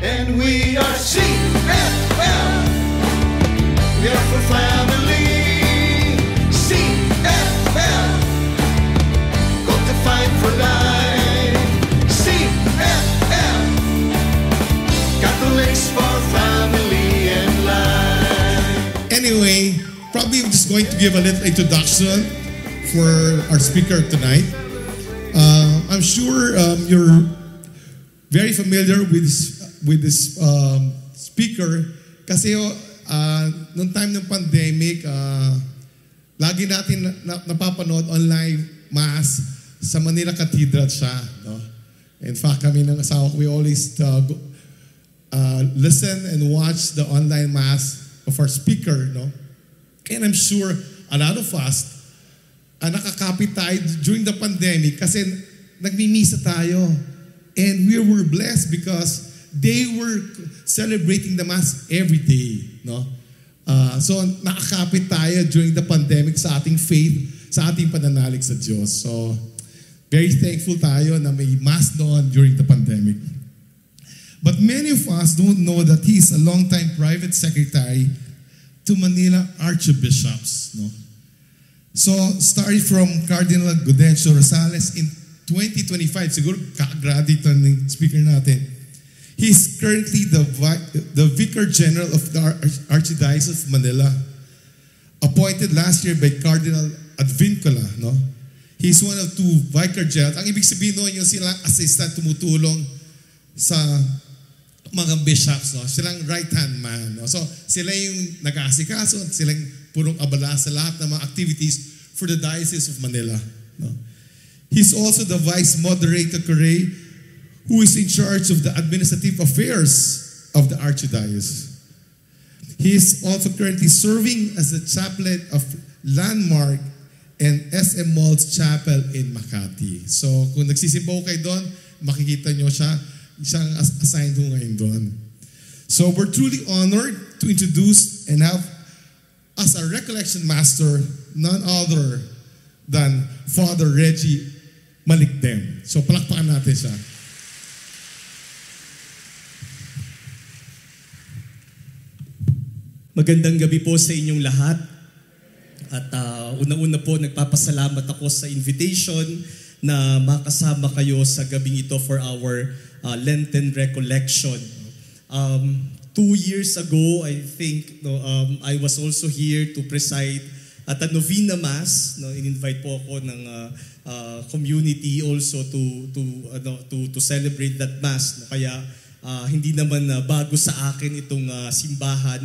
And we are CFL. We are for family. CFL. Got to fight for life. CFL. Catholics for family and life. Anyway, probably I'm just going to give a little introduction for our speaker tonight. I'm sure you're very familiar with this speaker kasi noong time ng pandemic, lagi natin napapanood online mass sa Manila Cathedral siya. No? In fact, kami ng asawa ko, we always listen and watch the online mass of our speaker. No? And I'm sure a lot of us nakakapit tayo during the pandemic kasi nagmimisa tayo. And we were blessed because they were celebrating the Mass every day. No? So nakakapit tayo during the pandemic sa ating faith, sa ating pananalig sa Diyos. So very thankful tayo na may Mass noon during the pandemic. But many of us don't know that he is a long-time private secretary to Manila Archbishops. No? So started from Cardinal Gaudencio Rosales in 2025, siguro kaka-graduate ng speaker natin. He's currently the Vicar General of the Archdiocese of Manila, appointed last year by Cardinal Advincula. No? He's one of two Vicar Generals. Ang ibig sabihin nun, yung silang assistant tumutulong sa mga bishops. No? Silang right-hand man. No? So sila yung nag-aasikaso, silang purong abala sa lahat ng mga activities for the Diocese of Manila. No? He's also the Vice Moderator Curé who is in charge of the administrative affairs of the Archdiocese. He is also currently serving as the chaplain of Landmark and SM Malls Chapel in Makati. So kung nagsisimba ko kayo doon, makikita nyo siya, siyang assigned ho ngayon doon. So we're truly honored to introduce and have as a recollection master none other than Father Reggie Malikdem. So palakpakan natin siya. Magandang gabi po sa inyong lahat. At unang-una po nagpapasalamat ako sa invitation na makasama kayo sa gabing ito for our Lenten recollection. 2 years ago, I think, I was also here to preside at a novena mass. In-invite po ako ng community also to celebrate that mass. Kaya hindi naman bago sa akin itong simbahan.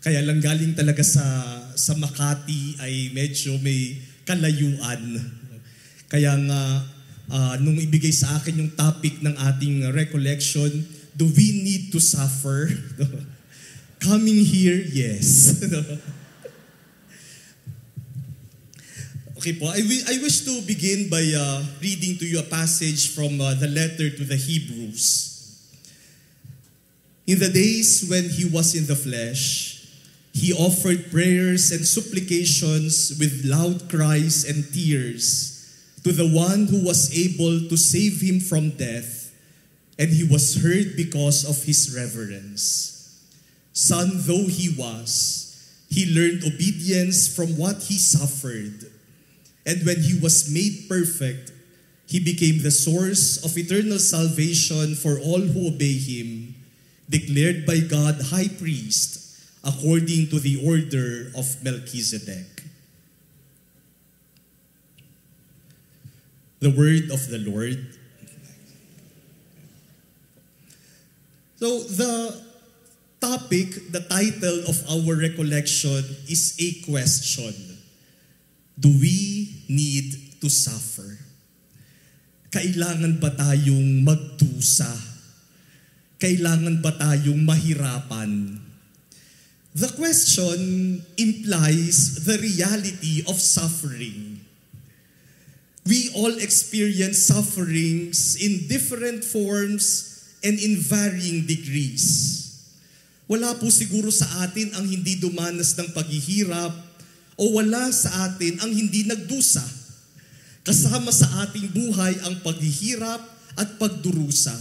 Kaya lang galing talaga sa Makati ay medyo may kalayuan. Kaya nga nung ibigay sa akin yung topic ng ating recollection, do we need to suffer? Coming here, yes. Okay po, I wish to begin by reading to you a passage from the letter to the Hebrews. In the days when he was in the flesh, he offered prayers and supplications with loud cries and tears to the one who was able to save him from death, and he was heard because of his reverence. Son though he was, he learned obedience from what he suffered. And when he was made perfect, he became the source of eternal salvation for all who obey him, declared by God High Priest, according to the order of Melchizedek. The word of the Lord. So the topic, the title of our recollection is a question. Do we need to suffer? Kailangan ba tayong magdusa? Kailangan ba tayong mahirapan? The question implies the reality of suffering. We all experience sufferings in different forms and in varying degrees. Wala po siguro sa atin ang hindi dumanas ng paghihirap o wala sa atin ang hindi nagdusa. Kasama sa ating buhay ang paghihirap at pagdurusa.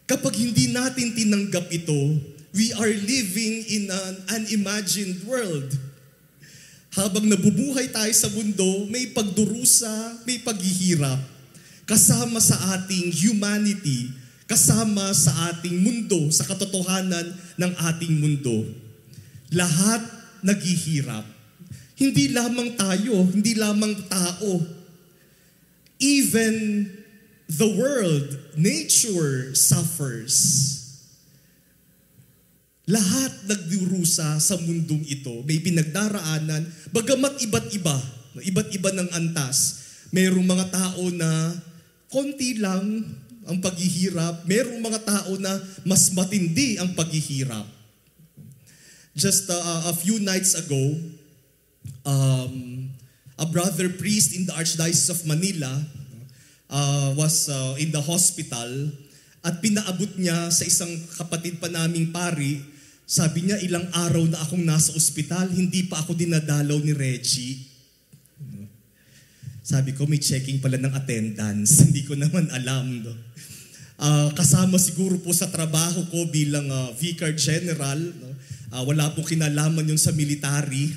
Kapag hindi natin tinanggap ito, we are living in an unimagined world. Habang nabubuhay tayo sa mundo, may pagdurusa, may paghihirap. Kasama sa ating humanity, kasama sa ating mundo, sa katotohanan ng ating mundo. Lahat naghihirap. Hindi lamang tayo, hindi lamang tao. Even the world, nature suffers. Lahat nagdurusa sa mundong ito. May pinagdaraanan, bagamat iba't iba ng antas. Mayroong mga tao na konti lang ang paghihirap. Mayroong mga tao na mas matindi ang paghihirap. Just a few nights ago, a brother priest in the Archdiocese of Manila was in the hospital at pinaabot niya sa isang kapatid pa naming pari. Sabi niya, ilang araw na akong nasa ospital, hindi pa ako dinadalaw ni Reggie. Sabi ko, may checking pala ng attendance. Hindi ko naman alam. No? Kasama siguro po sa trabaho ko bilang Vicar General. No? Wala pong kinalaman yun sa military.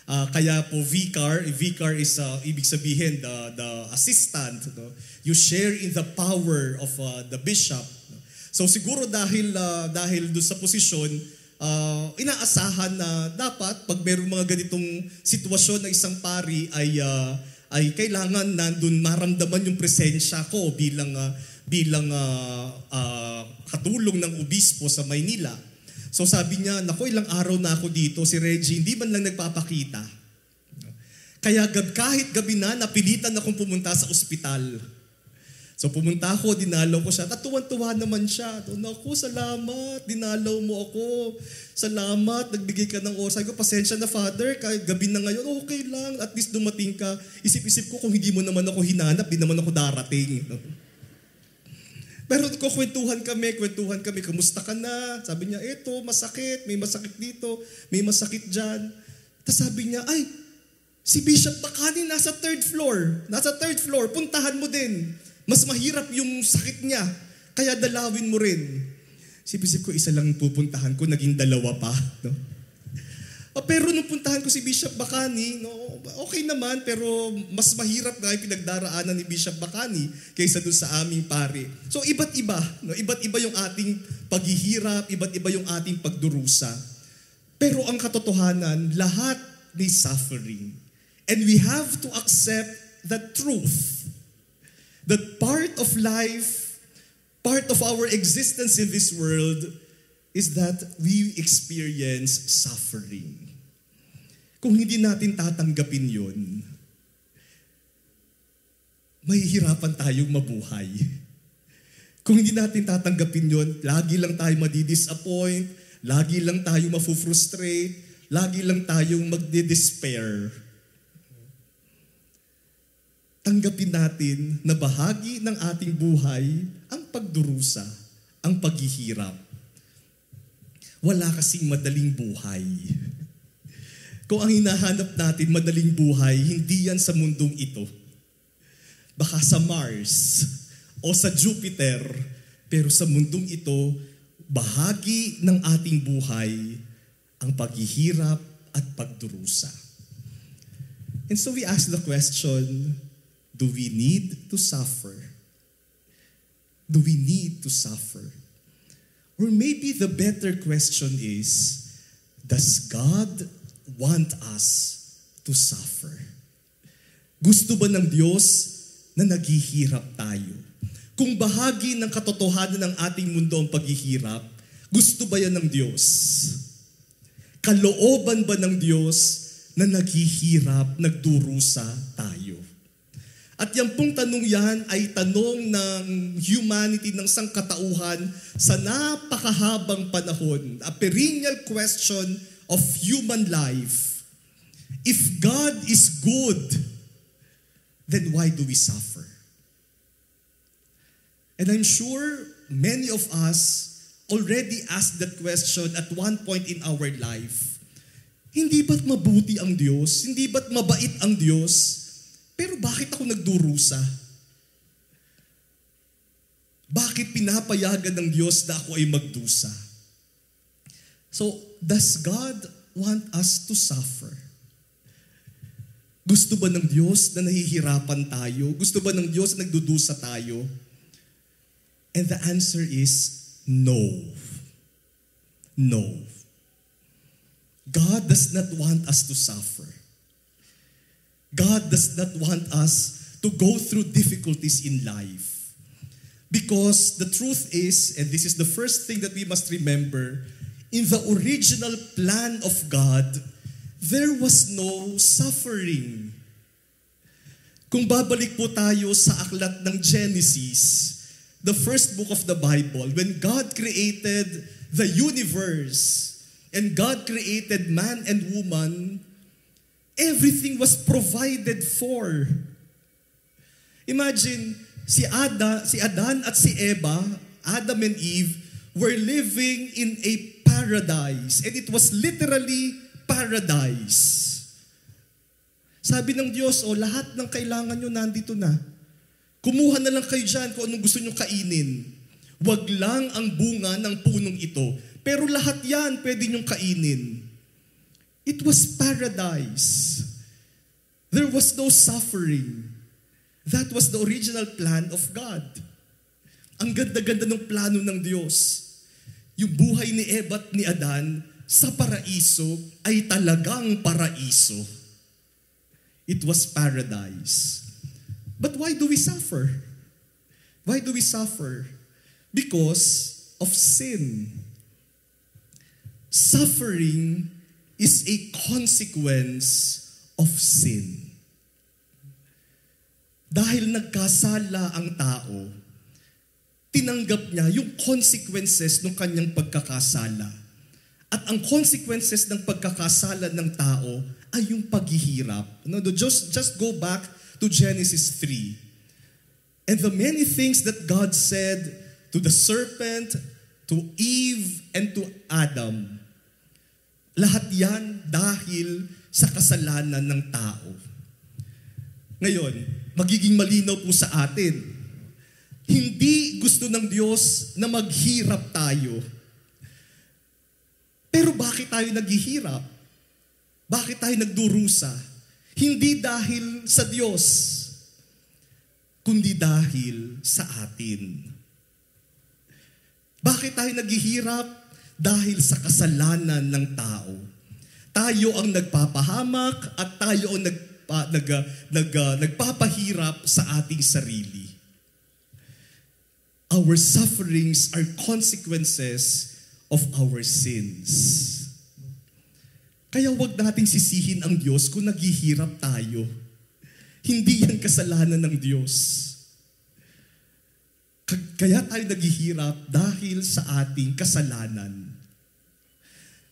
Kaya po Vicar is ibig sabihin the assistant. No? You share in the power of the bishop. No? So siguro dahil doon sa posisyon, inaasahan na dapat pag mayroong mga ganitong sitwasyon na isang pari ay kailangan nandun maramdaman yung presensya ko bilang katulong ng obispo sa Maynila. So sabi niya, naku, ilang araw na ako dito, si Reggie, hindi man lang nagpapakita. Kaya kahit gabi na, napilitan akong pumunta sa ospital. So pumunta ako, dinalaw ko siya, at tuwan-tuwa naman siya. Naku, salamat, dinalaw mo ako. Salamat, nagbigay ka ng oras. Sabi ko, pasensya na Father, kahit gabi na ngayon, okay lang, at least dumating ka. Isip-isip ko, kung hindi mo naman ako hinanap, di naman ako darating. Pero kwentuhan kami, kamusta ka na? Sabi niya, eto, masakit, may masakit dito, may masakit dyan. Tapos sabi niya, ay, si Bishop Bacani nasa third floor, puntahan mo din. Mas mahirap yung sakit niya, kaya dalawin mo rin. Isip-isip ko, isa lang pupuntahan ko, naging dalawa pa. No? Pero nung puntahan ko si Bishop Bacani, no, okay naman, pero mas mahirap nga yung pinagdaraanan ni Bishop Bacani kaysa doon sa aming pari. So iba't iba, no? Iba't iba yung ating paghihirap, iba't iba yung ating pagdurusa. Pero ang katotohanan, lahat may suffering. And we have to accept the truth that part of life, part of our existence in this world is that we experience suffering. Kung hindi natin tatanggapin yun, mahihirapan tayong mabuhay. Kung hindi natin tatanggapin yun, lagi lang tayo madidisappoint, lagi lang tayo mafufrustrate, lagi lang tayong magde-despair. Tanggapin natin na bahagi ng ating buhay ang pagdurusa, ang paghihirap. Wala kasing madaling buhay. Kung ang hinahanap natin madaling buhay, hindi yan sa mundong ito. Baka sa Mars o sa Jupiter, pero sa mundong ito, bahagi ng ating buhay ang paghihirap at pagdurusa. And so we ask the question, do we need to suffer? Do we need to suffer? Or maybe the better question is, does God want us to suffer? Gusto ba ng Diyos na naghihirap tayo? Kung bahagi ng katotohanan ng ating mundo ang paghihirap, gusto ba yan ng Diyos? Kalooban ba ng Diyos na naghihirap, nagdurusa tayo? At yan pong tanong yan ay tanong ng humanity, ng sangkatauhan sa napakahabang panahon. A perennial question of human life. If God is good, then why do we suffer? And I'm sure many of us already asked that question at one point in our life. Hindi ba't mabuti ang Diyos? Hindi ba't mabait ang Diyos? Pero bakit ako nagdurusa? Bakit pinapayagan ng Diyos na ako ay magdusa? So, does God want us to suffer? Gusto ba ng Diyos na nahihirapan tayo? Gusto ba ng Diyos na nagdudusa tayo? And the answer is no. No. God does not want us to suffer. God does not want us to go through difficulties in life. Because the truth is, and this is the first thing that we must remember, in the original plan of God, there was no suffering. Kung babalik po tayo sa aklat ng Genesis, the first book of the Bible, when God created the universe and God created man and woman, everything was provided for. Imagine, si Adan at si Eva, Adam and Eve, were living in a paradise. And it was literally paradise. Sabi ng Diyos, lahat ng kailangan nyo nandito na. Kumuha na lang kayo dyan kung anong gusto nyo kainin. Wag lang ang bunga ng punong ito. Pero lahat yan pwede nyong kainin. It was paradise. There was no suffering. That was the original plan of God. Ang ganda-ganda ng plano ng Diyos. Yung buhay ni Eva at ni Adan sa paraiso ay talagang paraiso. It was paradise. But why do we suffer? Why do we suffer? Because of sin. Suffering is a consequence of sin. Dahil nagkasala ang tao, tinanggap niya yung consequences ng kanyang pagkakasala. At ang consequences ng pagkakasala ng tao ay yung paghihirap. No, just go back to Genesis 3. And the many things that God said to the serpent, to Eve, and to Adam, lahat yan dahil sa kasalanan ng tao. Ngayon, magiging malinaw po sa atin, hindi gusto ng Diyos na maghirap tayo. Pero bakit tayo naghihirap? Bakit tayo nagdurusa? Hindi dahil sa Diyos, kundi dahil sa atin. Bakit tayo naghihirap? Dahil sa kasalanan ng tao. Tayo ang nagpapahamak at tayo ang nagpapahirap sa ating sarili. Our sufferings are consequences of our sins. Kaya wag nating sisihin ang Diyos kung naghihirap tayo. Hindi yan kasalanan ng Diyos. Kaya tayo naghihirap dahil sa ating kasalanan.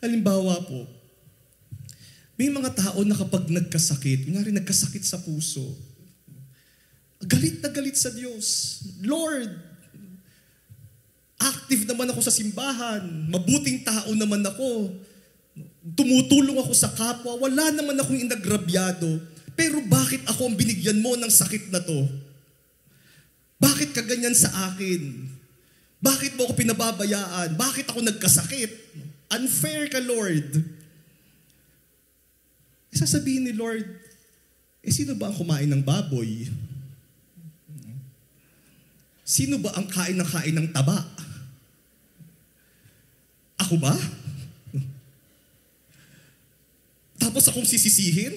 Halimbawa po, may mga tao na kapag nagkasakit, nagkasakit sa puso, galit na galit sa Diyos. Lord, active naman ako sa simbahan, mabuting tao naman ako, tumutulong ako sa kapwa, wala naman akong inagrabyado, pero bakit ako ang binigyan mo ng sakit na to? Bakit ka ganyan sa akin? Bakit mo ako pinababayaan? Bakit ako nagkasakit? Unfair ka, Lord. Sasabihin ni Lord, sino ba ang kumain ng baboy? Sino ba ang kain ng taba? Ako ba? Tapos akong sisisihin?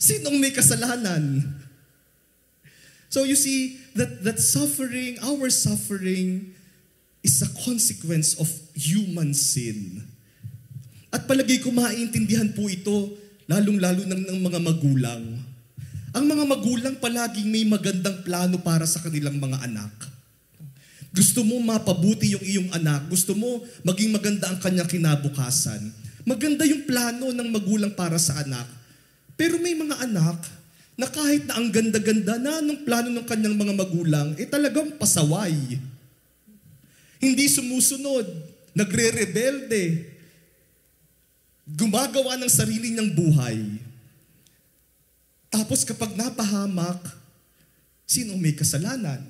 Sinong may kasalanan? So you see, that suffering, our suffering, is a consequence of human sin. At palagi ko maintindihan po ito, lalong-lalo ng mga magulang. Ang mga magulang palaging may magandang plano para sa kanilang mga anak. Gusto mo mapabuti yung iyong anak, gusto mo maging maganda ang kanyang kinabukasan. Maganda yung plano ng magulang para sa anak. Pero may mga anak na kahit na ang ganda-ganda na ng plano ng kanyang mga magulang, talagang pasaway. Hindi sumusunod, nagre-rebelde, gumagawa ng sarili niyang buhay. Tapos kapag napahamak, sino may kasalanan?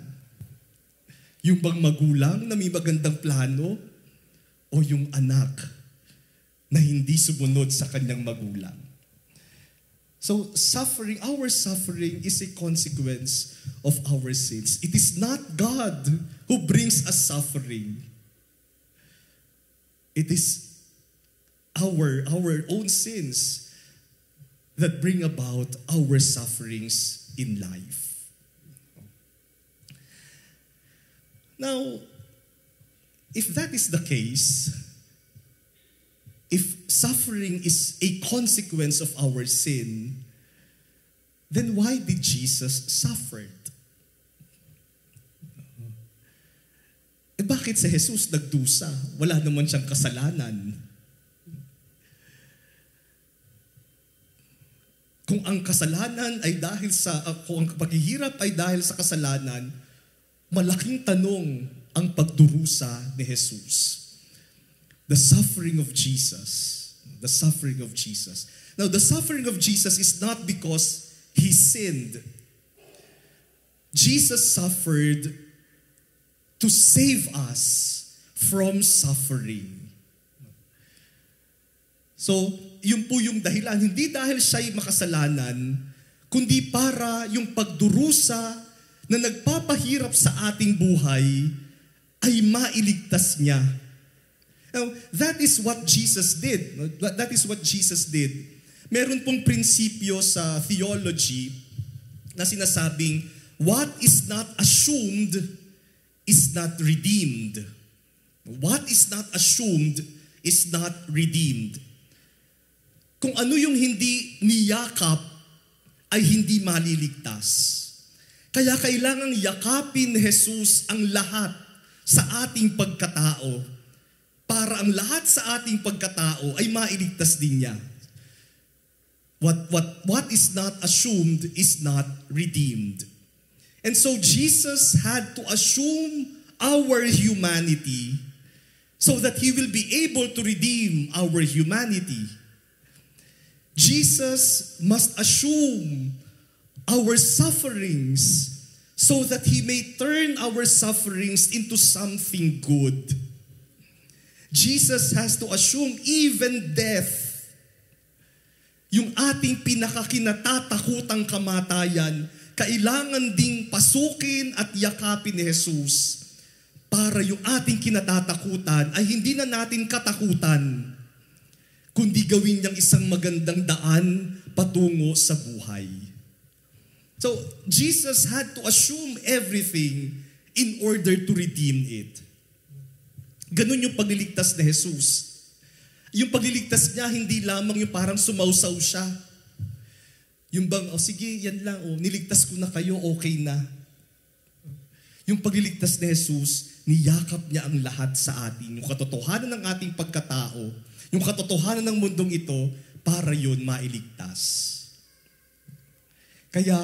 Yung bang magulang na may magandang plano o yung anak na hindi sumunod sa kanyang magulang? So our suffering is a consequence of our sins. It is not God who brings us suffering. It is our own sins that bring about our sufferings in life. Now, if that is the case, if suffering is a consequence of our sin, then why did Jesus suffer? Bakit si Jesus nagdusa? Wala naman siyang kasalanan. Kung ang kasalanan ay dahil kung ang paghihirap ay dahil sa kasalanan, malaking tanong ang pagdurusa ni Jesus. The suffering of Jesus. The suffering of Jesus. Now, the suffering of Jesus is not because He sinned. Jesus suffered to save us from suffering. So, yun po yung dahilan. Hindi dahil siya'y makasalanan, kundi para yung pagdurusa na nagpapahirap sa ating buhay ay mailigtas niya. Now, that is what Jesus did. That is what Jesus did. Meron pong prinsipyo sa theology na sinasabing, what is not assumed is not redeemed. What is not assumed is not redeemed. Kung ano yung hindi niyakap ay hindi maliligtas. Kaya kailangang yakapin ni Jesus ang lahat sa ating pagkatao para ang lahat sa ating pagkatao ay mailigtas din niya. What is not assumed is not redeemed. And so Jesus had to assume our humanity so that He will be able to redeem our humanity. Jesus must assume our sufferings so that He may turn our sufferings into something good. Jesus has to assume even death. Yung ating pinakakinatatakutang kamatayan, kailangan ding pasukin at yakapin ni Jesus para yung ating kinatatakutan ay hindi na natin katakutan, kundi gawin niyang isang magandang daan patungo sa buhay. So, Jesus had to assume everything in order to redeem it. Ganun yung pagliligtas ni Jesus. Yung pagliligtas niya, hindi lamang yung parang sumausaw siya. Yung bang, sige, yan lang, niligtas ko na kayo, okay na. Yung pagliligtas ni Jesus, niyakap niya ang lahat sa atin. Yung katotohanan ng ating pagkatao, yung katotohanan ng mundong ito, para yun mailigtas. Kaya,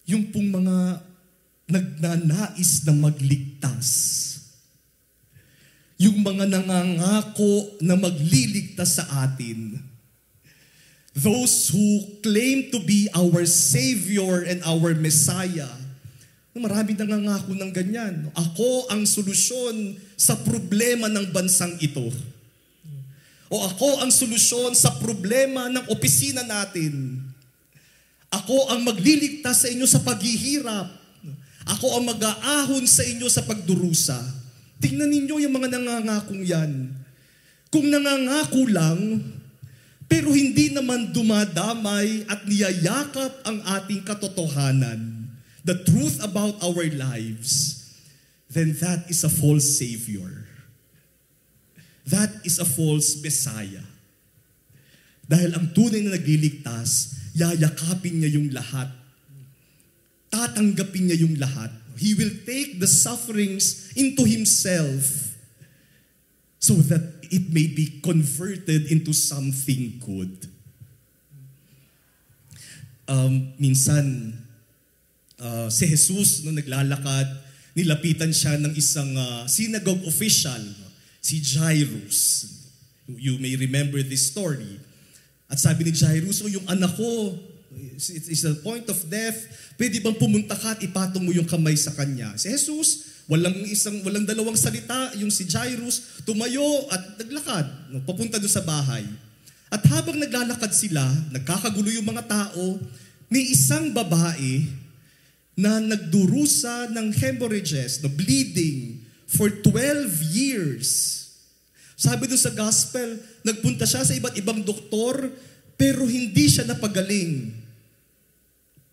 yung pong mga nagnanais na magligtas, yung mga nangangako na magliligtas sa atin, those who claim to be our Savior and our Messiah, marami nangangako ng ganyan. Ako ang solusyon sa problema ng bansang ito. O ako ang solusyon sa problema ng opisina natin. Ako ang magliligtas sa inyo sa paghihirap. Ako ang mag-aahon sa inyo sa pagdurusa. Tingnan ninyo yung mga nangangakong yan. Kung nangangako lang, pero hindi naman dumadamay at niyayakap ang ating katotohanan, the truth about our lives, then that is a false Savior. That is a false Messiah. Dahil ang tunay na nagliligtas, yayakapin niya yung lahat. Tatanggapin niya yung lahat. He will take the sufferings into Himself so that it may be converted into something good. Minsan, si Jesus, nung naglalakad, nilapitan siya ng isang synagogue official, si Jairus. You may remember this story. At sabi ni Jairus, yung anak ko, It's the point of death. Pwede bang pumunta ka at ipatong mo yung kamay sa kanya? Si Jesus, walang dalawang salita. Yung si Jairus, tumayo at naglakad. Papunta doon sa bahay. At habang naglalakad sila, nagkakagulo yung mga tao, may isang babae na nagdurusa ng hemorrhages, no, bleeding, for 12 years. Sabi doon sa gospel, nagpunta siya sa iba't ibang doktor, pero hindi siya napagaling.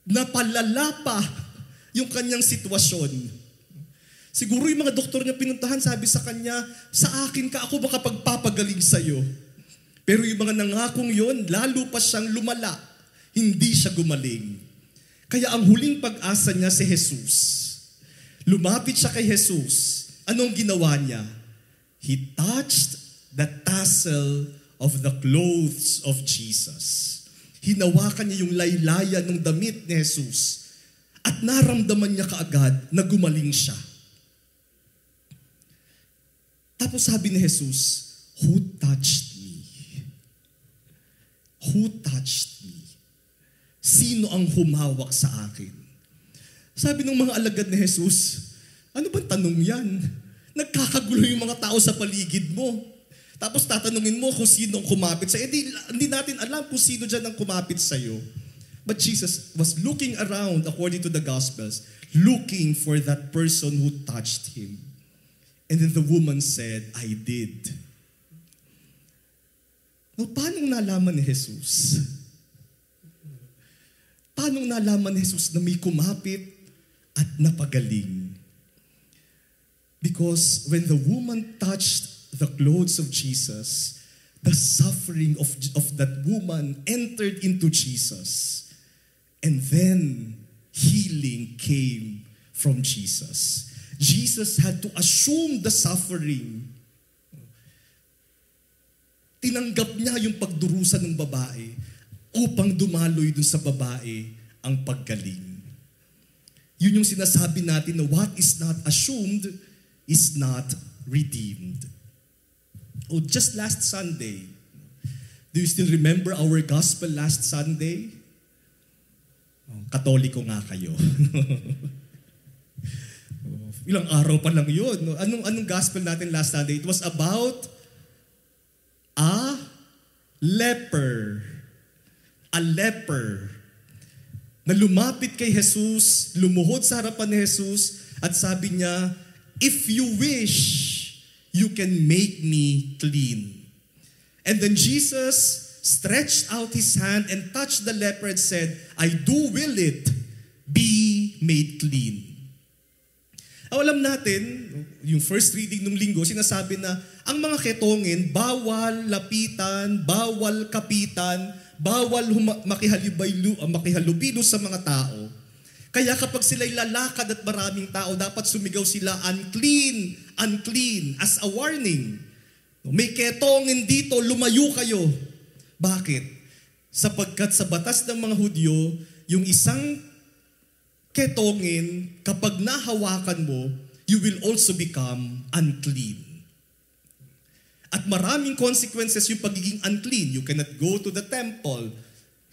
Napalala pa yung kanyang sitwasyon. Siguro yung mga doktor niya pinuntahan, sabi sa kanya, sa akin ka, ako makapagpapagaling sa'yo. Pero yung mga nangakong yon, lalo pa siyang lumala. Hindi siya gumaling. Kaya ang huling pag-asa niya si Jesus. Lumapit siya kay Jesus. Anong ginawa niya? He touched the tassel of the clothes of Jesus. Hinawakan niya yung laylayan ng damit ni Jesus. At naramdaman niya kaagad na gumaling siya. Tapos sabi ni Jesus, who touched me? Who touched me? Sino ang humawak sa akin? Sabi ng mga alagad ni Jesus, ano bang tanong yan? Nagkakagulo yung mga tao sa paligid mo. Tapos tatanungin mo kung sino ang kumapit sa'yo. Hindi natin alam kung sino dyan ang kumapit sa'yo. But Jesus was looking around according to the Gospels, looking for that person who touched him. And then the woman said, I did. Now, paano nalaman ni Jesus? Paano nalaman ni Jesus na may kumapit at napagaling? Because when the woman touched the clothes of Jesus, the suffering of that woman entered into Jesus. And then healing came from Jesus. Jesus had to assume the suffering. Tinanggap niya yung pagdurusa ng babae upang dumaloy dun sa babae ang paggaling. Yun yung sinasabi natin na what is not assumed is not redeemed. Oh, just last Sunday, do you still remember our gospel last Sunday? Oh, Katoliko nga kayo. Ilang araw pa lang yun. No? Anong gospel natin last Sunday? It was about a leper. A leper. Na lumapit kay Jesus, lumuhod sa harapan ni Jesus, at sabi niya, if you wish, you can make me clean. And then Jesus stretched out his hand and touched the leper and said, I do will it, be made clean. Alam natin, yung first reading ng linggo, sinasabi na ang mga ketongin, bawal lapitan, bawal kapitan, bawal makihalubilo sa mga tao. Kaya kapag sila'y lalakad at maraming tao, dapat sumigaw sila, unclean, unclean, as a warning. May ketongin dito, lumayo kayo. Bakit? Sapagkat sa batas ng mga Hudyo, yung isang ketongin, kapag nahawakan mo, you will also become unclean. At maraming consequences yung pagiging unclean. You cannot go to the temple.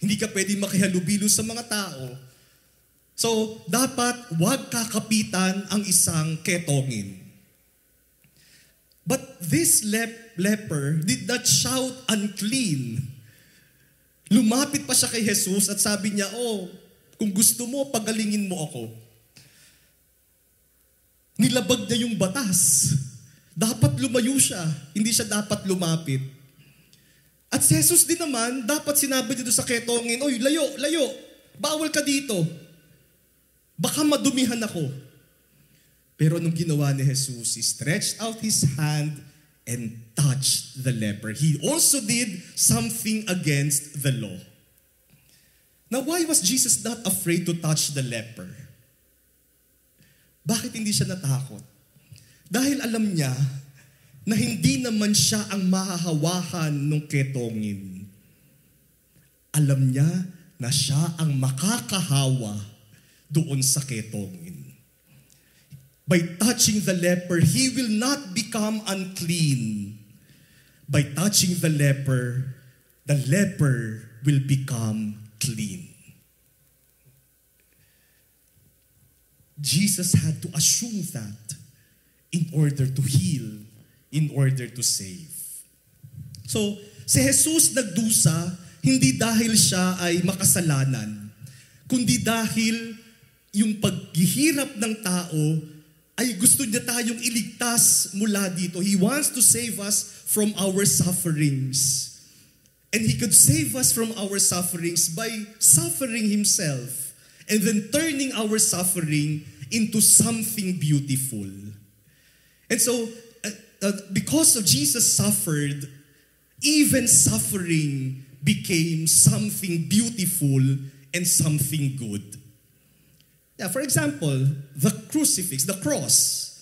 Hindi ka pwedeng makihalubilo sa mga tao. So, dapat wag kakapitan ang isang ketongin. But this leper did not shout unclean. Lumapit pa siya kay Jesus at sabi niya, kung gusto mo, pagalingin mo ako. Nilabag niya yung batas. Dapat lumayo siya. Hindi siya dapat lumapit. At si Jesus din naman, dapat sinabi dito sa ketongin, layo, layo. Bawal ka dito. Baka madumihan ako. Pero nung ginawa ni Jesus, he stretched out his hand and touched the leper. He also did something against the law. Now, why was Jesus not afraid to touch the leper? Bakit hindi siya natakot? Dahil alam niya na hindi naman siya ang mahahawakan ng ketongin. Alam niya na siya ang makakahawa doon sa ketongin. By touching the leper, he will not become unclean. By touching the leper will become clean. Jesus had to assume that in order to heal, in order to save. So, si Jesus nagdusa, hindi dahil siya ay makasalanan, kundi dahil yung paghihirap ng tao ay gusto niya tayong iligtas mula dito. He wants to save us from our sufferings. And He could save us from our sufferings by suffering Himself and then turning our suffering into something beautiful. And so, because of Jesus suffered, even suffering became something beautiful and something good. Yeah, for example, the crucifix, the cross.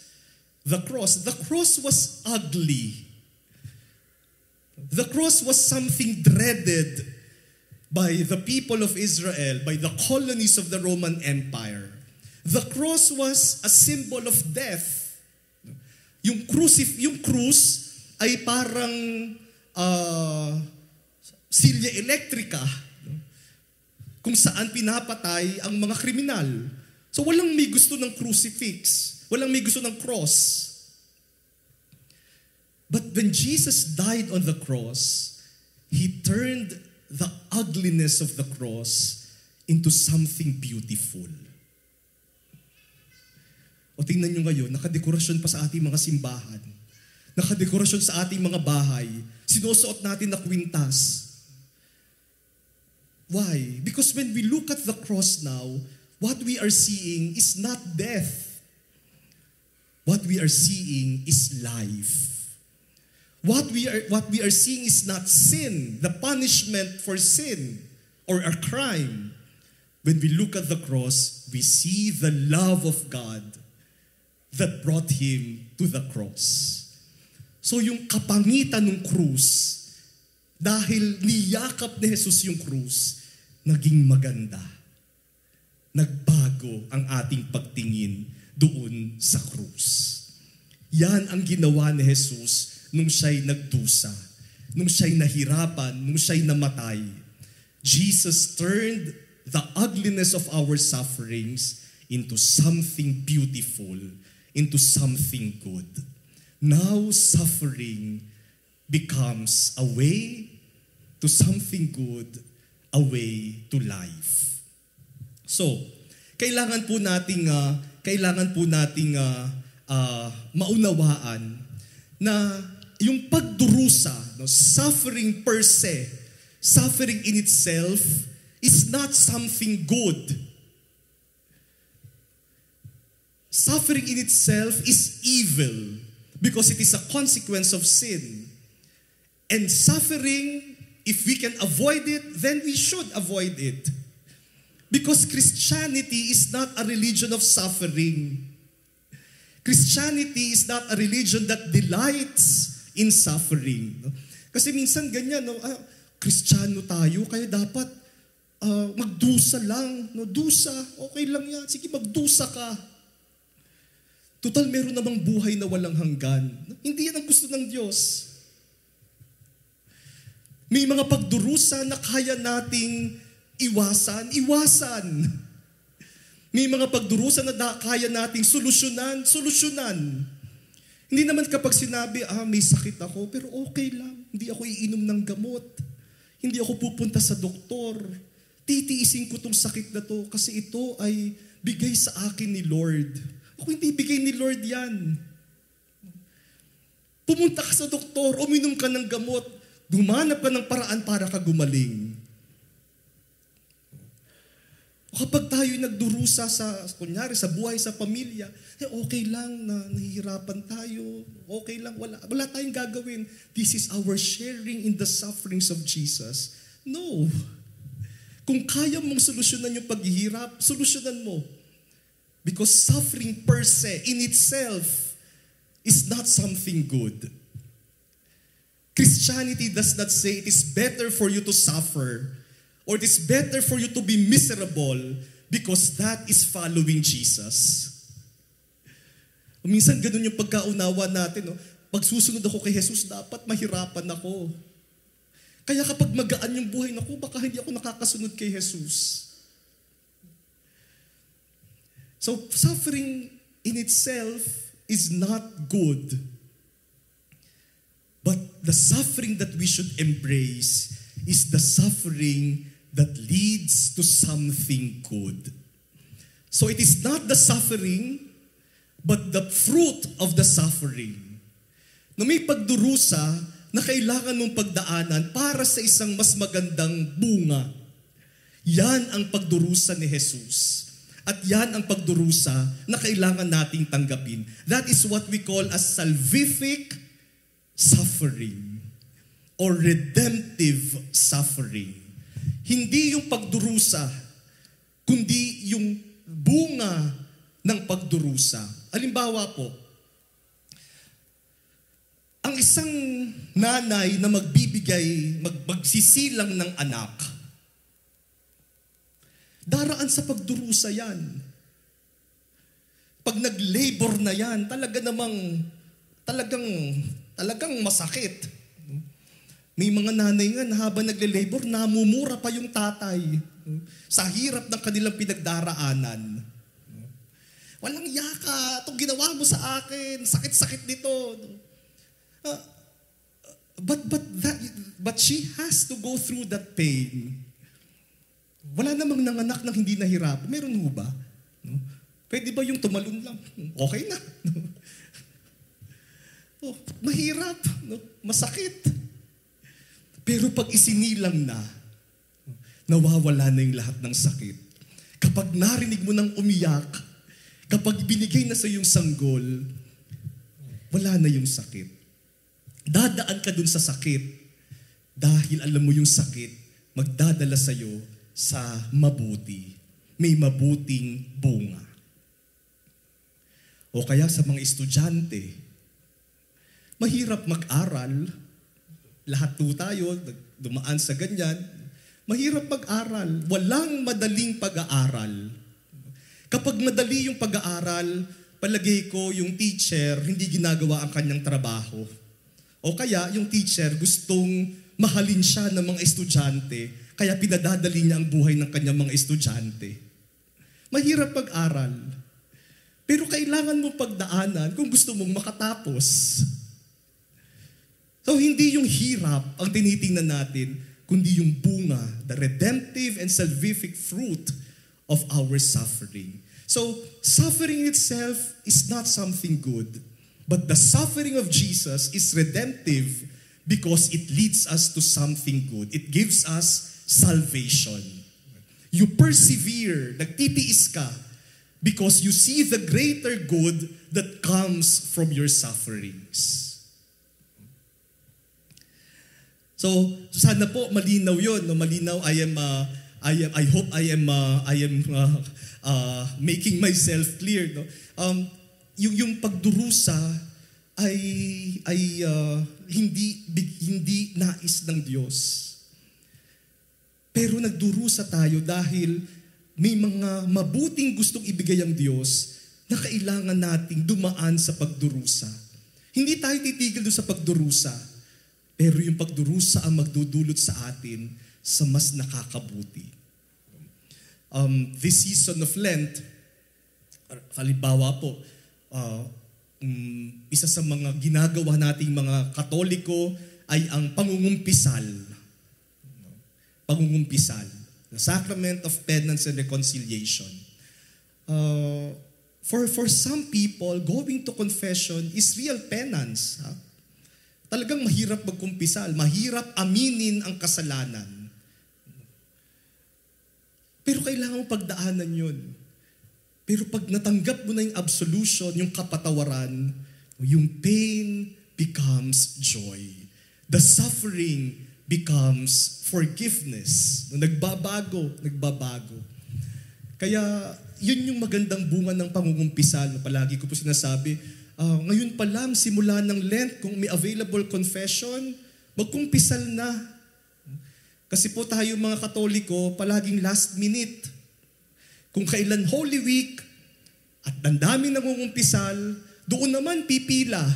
The cross was ugly. The cross was something dreaded by the people of Israel, by the colonies of the Roman Empire. The cross was a symbol of death. Yung krus ay parang silya elektrika kung saan pinapatay ang mga kriminal. So walang may gusto ng crucifix. Walang may gusto ng cross. But when Jesus died on the cross, He turned the ugliness of the cross into something beautiful. O tingnan nyo ngayon, nakadekorasyon pa sa ating mga simbahan. Nakadekorasyon sa ating mga bahay. Sinusuot natin na kwintas. Why? Because when we look at the cross now, what we are seeing is not death. What we are seeing is life. What we are seeing is not sin, the punishment for sin or a crime. When we look at the cross, we see the love of God that brought Him to the cross. So yung kapangitan ng krus, dahil niyakap ni Jesus yung krus, naging maganda. Nagbago ang ating pagtingin doon sa krus. Yan ang ginawa ni Jesus nung siya'y nagdusa, nung siya'y nahirapan, nung siya'y namatay. Jesus turned the ugliness of our sufferings into something beautiful, into something good. Now suffering becomes a way to something good, a way to life. So, kailangan po nating maunawaan na yung pagdurusa, no, suffering per se, suffering in itself is not something good. Suffering in itself is evil because it is a consequence of sin. And suffering, if we can avoid it, then we should avoid it. Because Christianity is not a religion of suffering. Christianity is not a religion that delights in suffering. Kasi minsan ganyan, no? Kristiyano tayo, kaya dapat magdusa lang. No? Dusa, okay lang yan. Sige, magdusa ka. Total, meron namang buhay na walang hanggan. Hindi yan ang gusto ng Diyos. May mga pagdurusa na kaya nating iwasan. May mga pagdurusa na kaya nating solusyonan. Hindi naman kapag sinabi, may sakit ako, pero okay lang. Hindi ako iinom ng gamot. Hindi ako pupunta sa doktor. Titiisin ko tong sakit na to kasi ito ay bigay sa akin ni Lord. Ako hindi bigay ni Lord yan. Pumunta ka sa doktor, uminom ka ng gamot, gumanap ka ng paraan para ka gumaling. Kapag tayo'y nagdurusa kunyari sa buhay, sa pamilya, okay lang na nahihirapan tayo, okay lang, wala tayong gagawin. This is our sharing in the sufferings of Jesus. No. Kung kaya mong solusyonan yung paghihirap, solusyonan mo. Because suffering per se, in itself, is not something good. Christianity does not say it is better for you to suffer or it is better for you to be miserable because that is following Jesus. Minsan ganun yung pagkaunawa natin. No? Pag susunod ako kay Jesus, dapat mahirapan ako. Kaya kapag magaan yung buhay, naku, baka hindi ako nakakasunod kay Jesus. So suffering in itself is not good. But the suffering that we should embrace is the suffering that leads to something good. So it is not the suffering, but the fruit of the suffering. Na may pagdurusa na kailangan mong pagdaanan para sa isang mas magandang bunga. Yan ang pagdurusa ni Jesus. At yan ang pagdurusa na kailangan nating tanggapin. That is what we call as salvific suffering or redemptive suffering. Hindi yung pagdurusa, kundi yung bunga ng pagdurusa. Halimbawa po, ang isang nanay na magsisilang ng anak, daraan sa pagdurusa yan. Pag nag-labor na yan, talagang masakit. May mga nanay nga habang nagle-labor, namumura pa yung tatay sa hirap ng kanilang pinagdaraanan. Walang yaka, itong ginawa mo sa akin, sakit-sakit nito. But she has to go through that pain. Wala namang nanganak nang hindi nahirap. Meron ho ba? Pwede ba yung tumalon lang? Okay na. Mahirap. Masakit. Pero pag isinilang na, nawawala na yung lahat ng sakit. Kapag narinig mo ng umiyak, kapag binigay na sa iyong sanggol, wala na yung sakit. Dadaan ka dun sa sakit dahil alam mo yung sakit, magdadala sa iyo sa mabuti. May mabuting bunga. O kaya sa mga estudyante, mahirap mag-aral. Lahat po tayo, dumaan sa ganyan. Mahirap mag-aral. Walang madaling pag-aaral. Kapag madali yung pag-aaral, palagay ko yung teacher hindi ginagawa ang kanyang trabaho. O kaya yung teacher gustong mahalin siya ng mga estudyante, kaya pinadadali niya ang buhay ng kanyang mga estudyante. Mahirap pag-aral. Pero kailangan mo pagdaanan kung gusto mong makatapos. So hindi yung hirap ang tinitingnan natin, kundi yung bunga, the redemptive and salvific fruit of our suffering. So suffering itself is not something good, but the suffering of Jesus is redemptive because it leads us to something good. It gives us salvation. You persevere, nagtitiis ka, because you see the greater good that comes from your sufferings. So sana po malinaw 'yon, no? Malinaw. I hope I am making myself clear, no? Yung pagdurusa ay hindi nais ng Diyos. Pero nagdurusa tayo dahil may mga mabuting gustong ibigay ang Diyos na kailangan nating dumaan sa pagdurusa. Hindi tayo titigil doon sa pagdurusa. Pero yung pagdurusa ang magdudulot sa atin sa mas nakakabuti. This season of Lent, halimbawa po, isa sa mga ginagawa nating mga Katoliko ay ang pangungumpisal. Pangungumpisal. The Sacrament of Penance and Reconciliation. For some people, going to confession is real penance. Talagang mahirap magkumpisal, mahirap aminin ang kasalanan. Pero kailangan mo pagdaanan yun. Pero pag natanggap mo na yung absolution, yung kapatawaran, yung pain becomes joy. The suffering becomes forgiveness. Nagbabago. Kaya yun yung magandang bunga ng pangungumpisal. Palagi ko po sinasabi, ngayon pa lang, simula ng Lent, kung may available confession, magkumpisal na. Kasi po tayo mga Katoliko, palaging last minute. Kung kailan Holy Week, at ang dami nangungumpisal, doon naman pipila.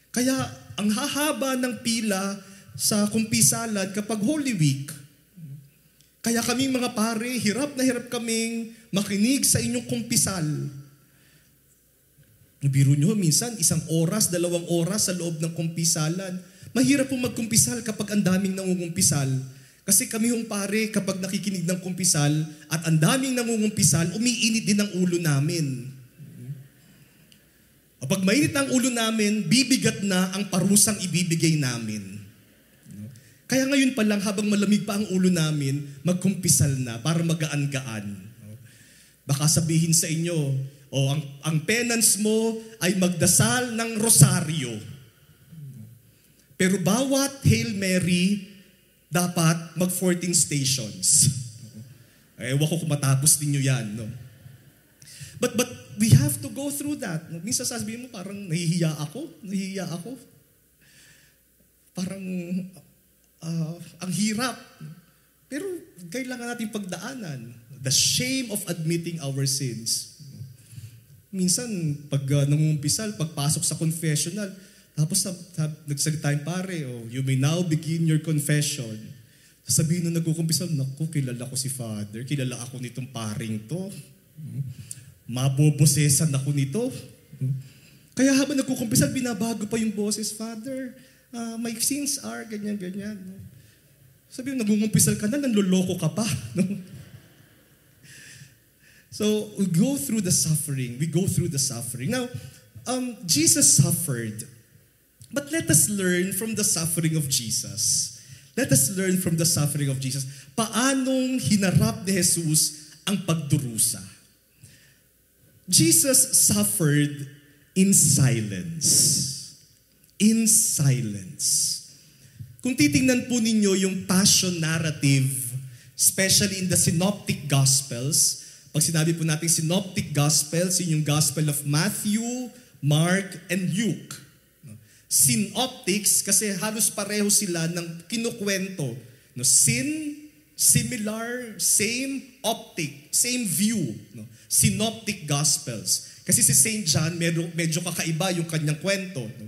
Kaya ang hahaba ng pila sa kumpisalan kapag Holy Week. Kaya kaming mga pare, hirap na hirap kaming makinig sa inyong kumpisal. Biro nyo, minsan 1 oras, 2 oras sa loob ng kumpisalan. Mahirap pong magkumpisal kapag ang daming nangungumpisal. Kasi kami hong pare, kapag nakikinig ng kumpisal at ang daming nangungumpisal, umiinit din ang ulo namin. Kapag mainit ang ulo namin, bibigat na ang parusang ibibigay namin. Kaya ngayon pa lang, habang malamig pa ang ulo namin, magkumpisal na para magaan-gaan. Baka sabihin sa inyo, ang penance mo ay magdasal ng rosaryo. Pero bawat Hail Mary, dapat mag 14 stations. Ewan ko kung matapos ninyo yan. No? But we have to go through that. Minsan sasabihin mo, parang nahihiya ako. Parang ang hirap. Pero kailangan natin pagdaanan. The shame of admitting our sins. Minsan, pag nangungumpisal, pagpasok sa confessional, tapos nagsalita yung pare, you may now begin your confession. Sasabihin nung nagkukumpisal, naku, kilala ko si Father, kilala ako nitong paring to. Mabobosesan ako nito. Kaya habang nagkukumpisal, binabago pa yung boses, Father, my sins are ganyan. Sabihin, nagkukumpisal ka na, nanloloko ka pa. So, we go through the suffering. Now, Jesus suffered. But let us learn from the suffering of Jesus. Paanong hinarap ni Jesus ang pagdurusa? Jesus suffered in silence. Kung titingnan po ninyo yung passion narrative, especially in the Synoptic Gospels, pag sinabi po natin Synoptic Gospels, yun yung Gospel of Matthew, Mark, and Luke. Synoptics, kasi halos pareho sila ng kinukwento. No? Similar, same optic, same view. No? Synoptic Gospels. Kasi si St. John, medyo kakaiba yung kanyang kwento. No?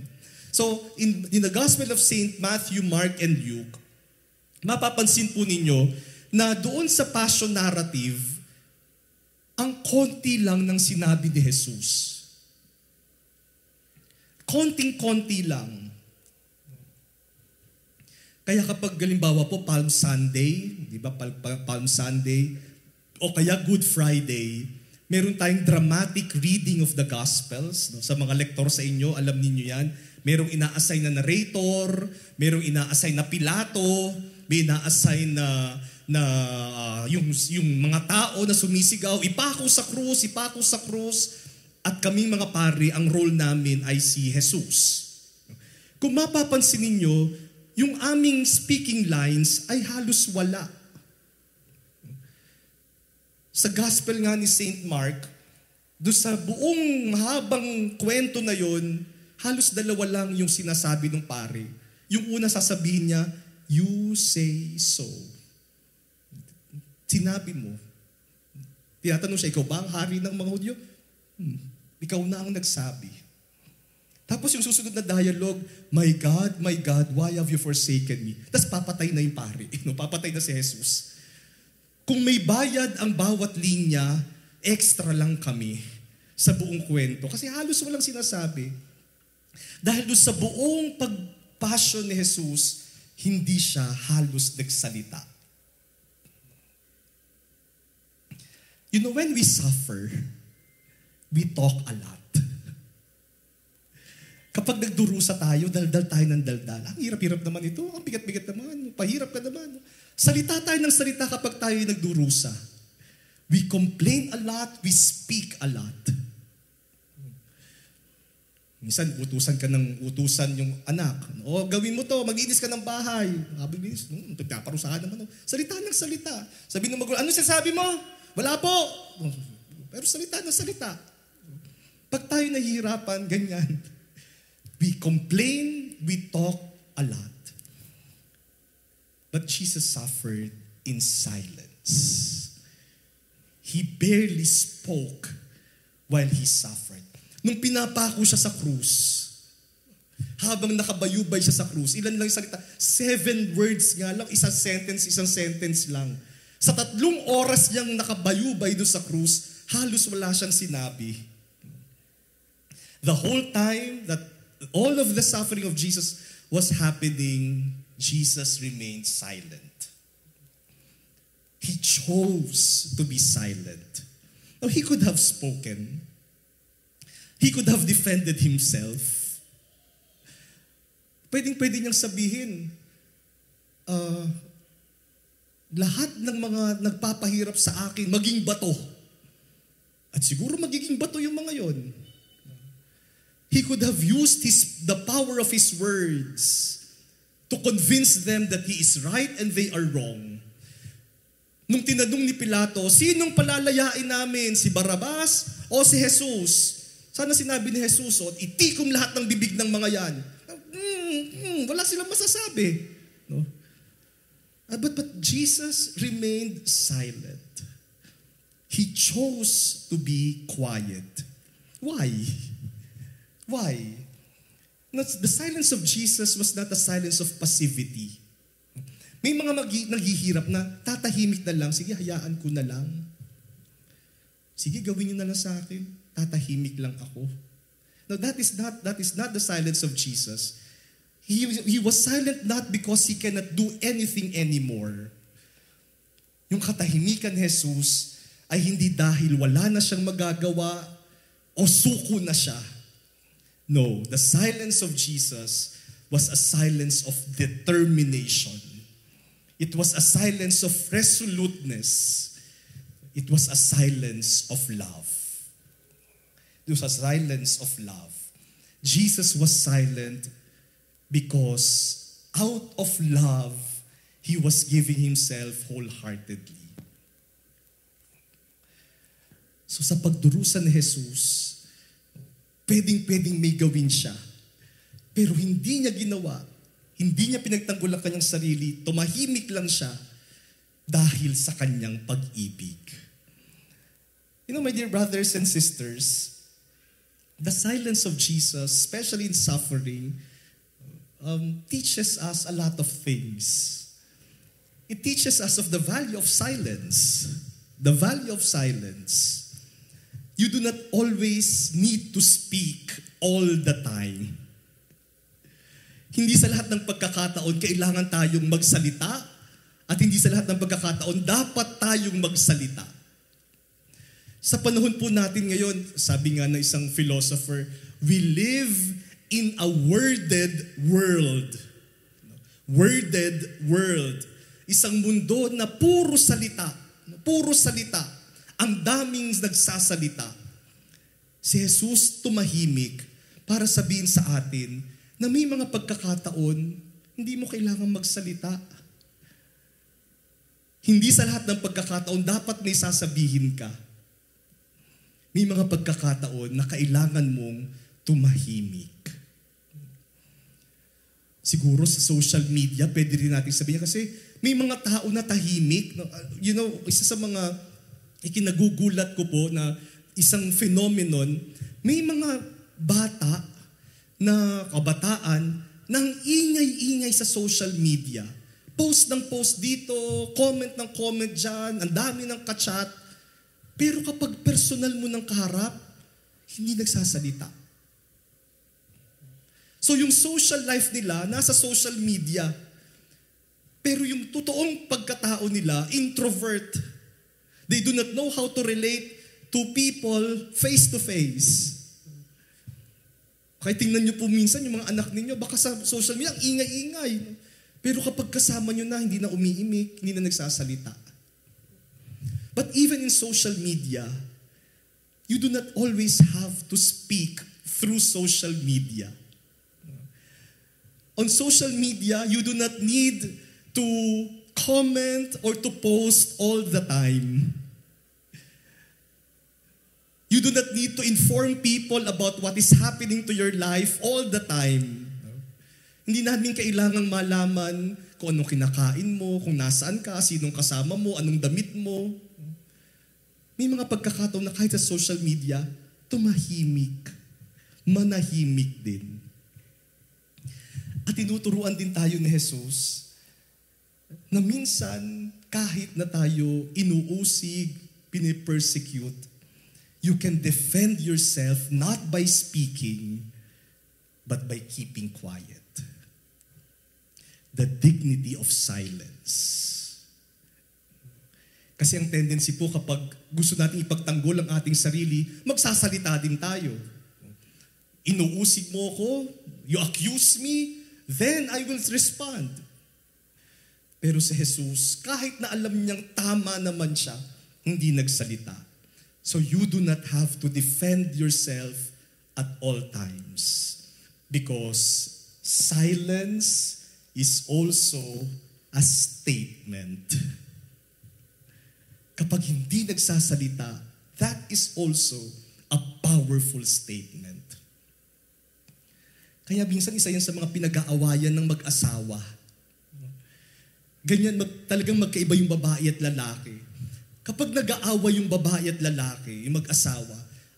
So, in the Gospel of St. Matthew, Mark, and Luke, mapapansin po ninyo na doon sa passion narrative, ang konti lang ng sinabi ni Jesus. Konting-konti lang. Kaya kapag halimbawa po Palm Sunday, di ba Palm Sunday, o kaya Good Friday, meron tayong dramatic reading of the Gospels. No? Sa mga lektor sa inyo, alam niyo yan. Merong ina-assign na narrator, merong ina-assign na pilato, may ina-assign na yung mga tao na sumisigaw, ipako sa krus, at kaming mga pari, ang role namin ay si Jesus. Kung mapapansin ninyo, yung aming speaking lines ay halos wala. Sa gospel nga ni St. Mark, doon sa buong mahabang kwento na yun, halos 2 lang yung sinasabi ng pari. Yung una sasabihin niya, you say so. Sinabi mo. Tinatanong siya, ikaw ba ang hari ng mga Hudyo? Ikaw na ang nagsabi. Tapos yung susunod na dialogue, my God, why have you forsaken me? Tapos papatay na yung pari. Papatay na si Jesus. Kung may bayad ang bawat linya, extra lang kami sa buong kwento. Kasi halos walang sinasabi. Dahil doon sa buong pagpassion ni Jesus, hindi siya halos nagsalita. You know, when we suffer, we talk a lot. Kapag nagdurusa tayo, daldal tayo ng daldal. Ang hirap-hirap naman ito. Ang bigat-bigat naman. Pahirap ka naman. Salita tayo ng salita kapag tayo nagdurusa. We complain a lot. We speak a lot. Minsan, utusan yung anak. O, gawin mo to. Mag-inis ka ng bahay. Mabibinis. Parusahan naman. Salita ng salita. Sabi ng magulang, ano sinasabi mo? Wala po. Pero salita ng salita. Pag tayo nahihirapan, ganyan. We complain, we talk a lot. But Jesus suffered in silence. He barely spoke while he suffered. Nung pinapako siya sa krus, habang nakabayubay siya sa krus, ilan lang yung salita? 7 words nga lang, isang sentence lang. Sa 3 oras niyang nakabayubay doon sa krus, halos wala siyang sinabi. The whole time that all of the suffering of Jesus was happening, Jesus remained silent. He chose to be silent. Now, he could have spoken. He could have defended himself. Pwedeng-pwede niyang sabihin, lahat ng mga nagpapahirap sa akin, maging bato. At siguro magiging bato yung mga yon. He could have used the power of his words to convince them that he is right and they are wrong. Nung tinanong ni Pilato, sinong palalayain namin? Si Barrabas o si Jesus? Sana sinabi ni Jesus, itikom lahat ng bibig ng mga yan. Wala silang masasabi. No? But Jesus remained silent. He chose to be quiet. Why? Why? The silence of Jesus was not a silence of passivity. May mga naghihirap na tatahimik na lang, sige hayaan ko na lang. Sige gawin niyo na lang sa akin, tatahimik lang ako. No, that is not the silence of Jesus. He was silent not because he cannot do anything anymore. Yung katahimikan ni Jesus ay hindi dahil wala na siyang magagawa o suko na siya. No, the silence of Jesus was a silence of determination. It was a silence of resoluteness. It was a silence of love. It was a silence of love. Jesus was silent because out of love, he was giving himself wholeheartedly. So sa pagdurusa ni Jesus, pwedeng may gawin siya. Pero hindi niya ginawa. Hindi niya pinagtanggol ang kanyang sarili. Tumahimik lang siya dahil sa kanyang pag-ibig. You know, my dear brothers and sisters, the silence of Jesus, especially in suffering, teaches us a lot of things. It teaches us of the value of silence. The value of silence. You do not always need to speak all the time. Hindi sa lahat ng pagkakataon kailangan tayong magsalita at hindi sa lahat ng pagkakataon dapat tayong magsalita. Sa panahon po natin ngayon, sabi nga ng isang philosopher, we live in a worded world. Worded world. Isang mundo na puro salita. Puro salita. Ang daming nagsasalita. Si Jesus tumahimik para sabihin sa atin na may mga pagkakataon, hindi mo kailangan magsalita. Hindi sa lahat ng pagkakataon dapat may sasabihin ka. May mga pagkakataon na kailangan mong tumahimik. Siguro sa social media, pwede rin natin sabihin kasi may mga tao na tahimik. You know, isa sa mga ikinagugulat ko po na isang phenomenon, may mga bata na kabataan nang ingay-ingay sa social media. Post ng post dito, comment ng comment dyan, ang dami ng kachat. Pero kapag personal mo ng kaharap, hindi nagsasalita. So yung social life nila, nasa social media. Pero yung totoong pagkatao nila, introvert. They do not know how to relate to people face to face. Kaya tingnan nyo po minsan yung mga anak ninyo, baka sa social media, ang ingay-ingay. Pero kapag kasama nyo na, hindi na umiimik, hindi na nagsasalita. But even in social media, you do not always have to speak through social media. On social media, you do not need to comment or to post all the time. You do not need to inform people about what is happening to your life all the time. Hindi namin kailangang malaman kung anong kinakain mo, kung nasaan ka, sinong kasama mo, anong damit mo. May mga pagkakataon na kahit sa social media, tumahimik, manahimik din. At tinuturuan din tayo ni Jesus na minsan, kahit na tayo inuusig, pinipersecute, you can defend yourself not by speaking, but by keeping quiet. The dignity of silence. Kasi ang tendency po kapag gusto natin ipagtanggol ang ating sarili, magsasalita din tayo. Inuusig mo ko, you accuse me, then I will respond. Pero si Jesus, kahit na alam niyang tama naman siya, hindi nagsalita. So you do not have to defend yourself at all times. Because silence is also a statement. Kapag hindi nagsasalita, that is also a powerful statement. Kaya minsan isa yan sa mga pinag-aawayan ng mag-asawa. Ganyan, talagang magkaiba yung babae at lalaki. Kapag nag-aaway yung babae at lalaki, yung mag-asawa,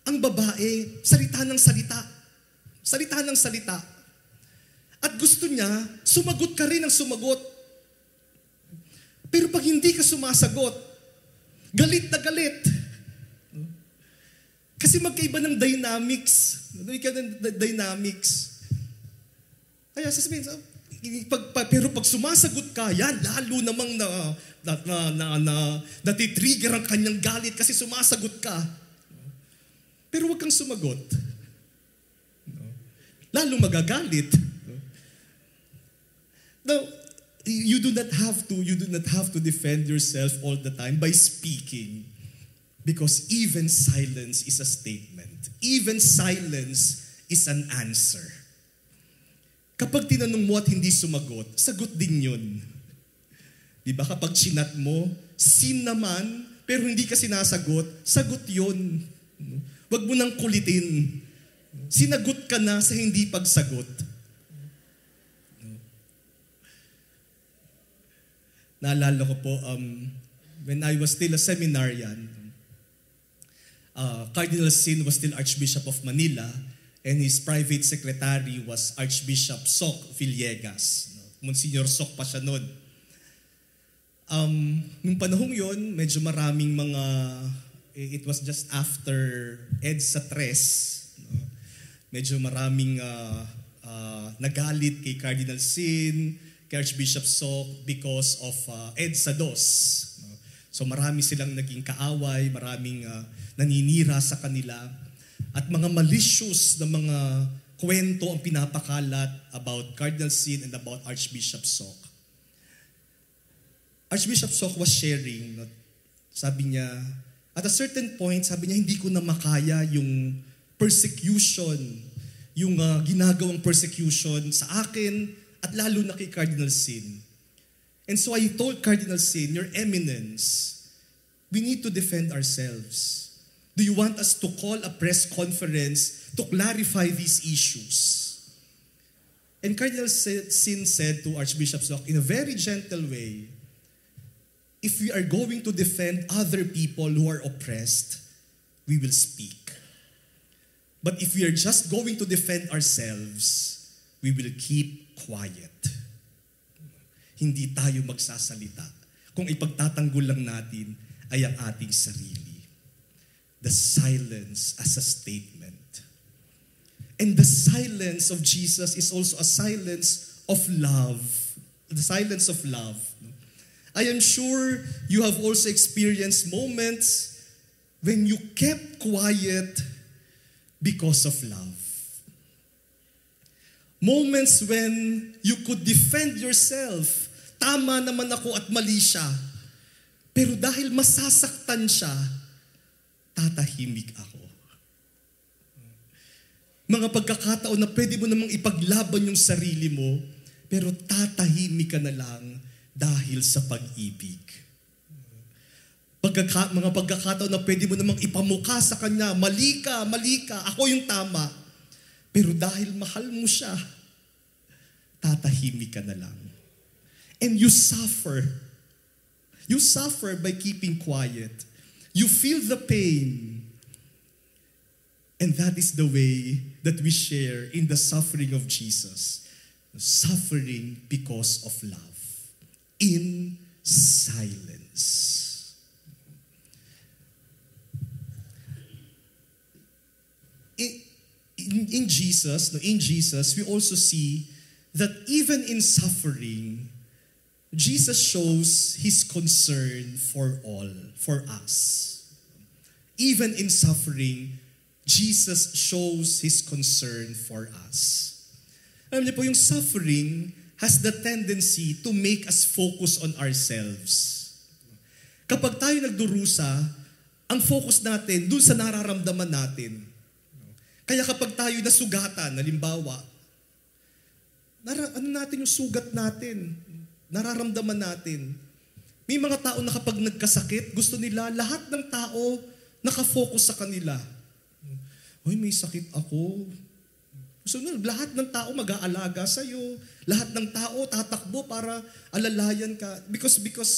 ang babae, salita ng salita. Salita ng salita. At gusto niya, sumagot ka rin ng sumagot. Pero pag hindi ka sumasagot, galit na galit. Kasi magkaiba ng dynamics. Dynamics. Kaya sasabihin, pero pag sumasagot ka, yan, lalo namang natitrigger ang kanyang galit kasi sumasagot ka. Pero wag kang sumagot. Lalo magagalit. Now, you do not have to defend yourself all the time by speaking. Because even silence is a statement. Even silence is an answer. Kapag tinanong mo at hindi sumagot, sagot din yun. Diba? Kapag sinat mo, sin naman, pero hindi ka sinasagot, sagot yun. Wag mo nang kulitin. Sinagot ka na sa hindi pagsagot. Naalala ko po, when I was still a seminarian, Cardinal Sin was still Archbishop of Manila, and his private secretary was Archbishop Soc Villegas. Monsignor Soc pa siya noon. Nung panahong yon, medyo maraming mga, it was just after EDSA 3. Medyo maraming nagalit kay Cardinal Sin, kay Archbishop Soc because of EDSA 2. So marami silang naging kaaway, maraming naninira sa kanila. At mga malicious na mga kwento ang pinapakalat about Cardinal Sin and about Archbishop Soc. Archbishop Soc was sharing, sabi niya, at a certain point, sabi niya, hindi ko na makaya yung persecution, yung ginagawang persecution sa akin at lalo na kay Cardinal Sin. And so I told Cardinal Sin, Your Eminence, we need to defend ourselves. Do you want us to call a press conference to clarify these issues? And Cardinal Sin said to Archbishop Soc in a very gentle way, if we are going to defend other people who are oppressed, we will speak. But if we are just going to defend ourselves, we will keep quiet. Hindi tayo magsasalita kung ipagtatanggol lang natin ay ang ating sarili. The silence as a statement. And the silence of Jesus is also a silence of love. The silence of love. I am sure you have also experienced moments when you kept quiet because of love. Moments when you could defend yourself. Tama naman ako at mali siya. Pero dahil masasaktan siya, tatahimik ako. Mga pagkakataon na pwede mo namang ipaglaban yung sarili mo, pero tatahimik ka na lang dahil sa pag-ibig. Mga pagkakataon na pwede mo namang ipamukha sa kanya, mali ka, ako yung tama. Pero dahil mahal mo siya, tatahimik ka na lang. And you suffer. You suffer by keeping quiet. You feel the pain. And that is the way that we share in the suffering of Jesus. Suffering because of love. In silence. In Jesus, we also see that even in suffering, Jesus shows His concern for all, for us. Even in suffering, Jesus shows His concern for us. Alam niyo po, yung suffering has the tendency to make us focus on ourselves. Kapag tayo nagdurusa, ang focus natin dun sa nararamdaman natin. Kaya kapag tayo nasugatan, halimbawa, ano natin yung sugat natin, nararamdaman natin. May mga tao na kapag nagkasakit, gusto nila lahat ng tao nakafocus sa kanila. Uy, may sakit ako. So, lahat ng tao mag-aalaga sa'yo. Lahat ng tao tatakbo para alalayan ka. Because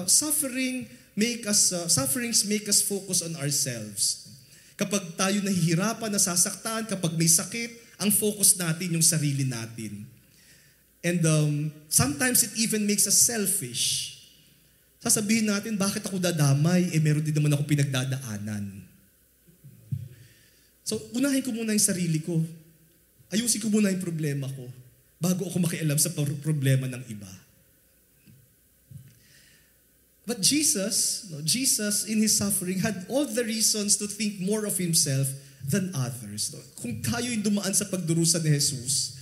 sufferings make us focus on ourselves. Kapag tayo nahihirapan, nasasaktan, kapag may sakit, ang focus natin yung sarili natin. And sometimes it even makes us selfish. Sasabihin natin, bakit ako dadamay? Meron din naman ako pinagdadaanan. So, unahin ko muna yung sarili ko. Ayusin ko muna yung problema ko bago ako makialam sa problema ng iba. But Jesus in His suffering had all the reasons to think more of Himself than others. Kung tayo yung dumaan sa pagdurusa ni Jesus,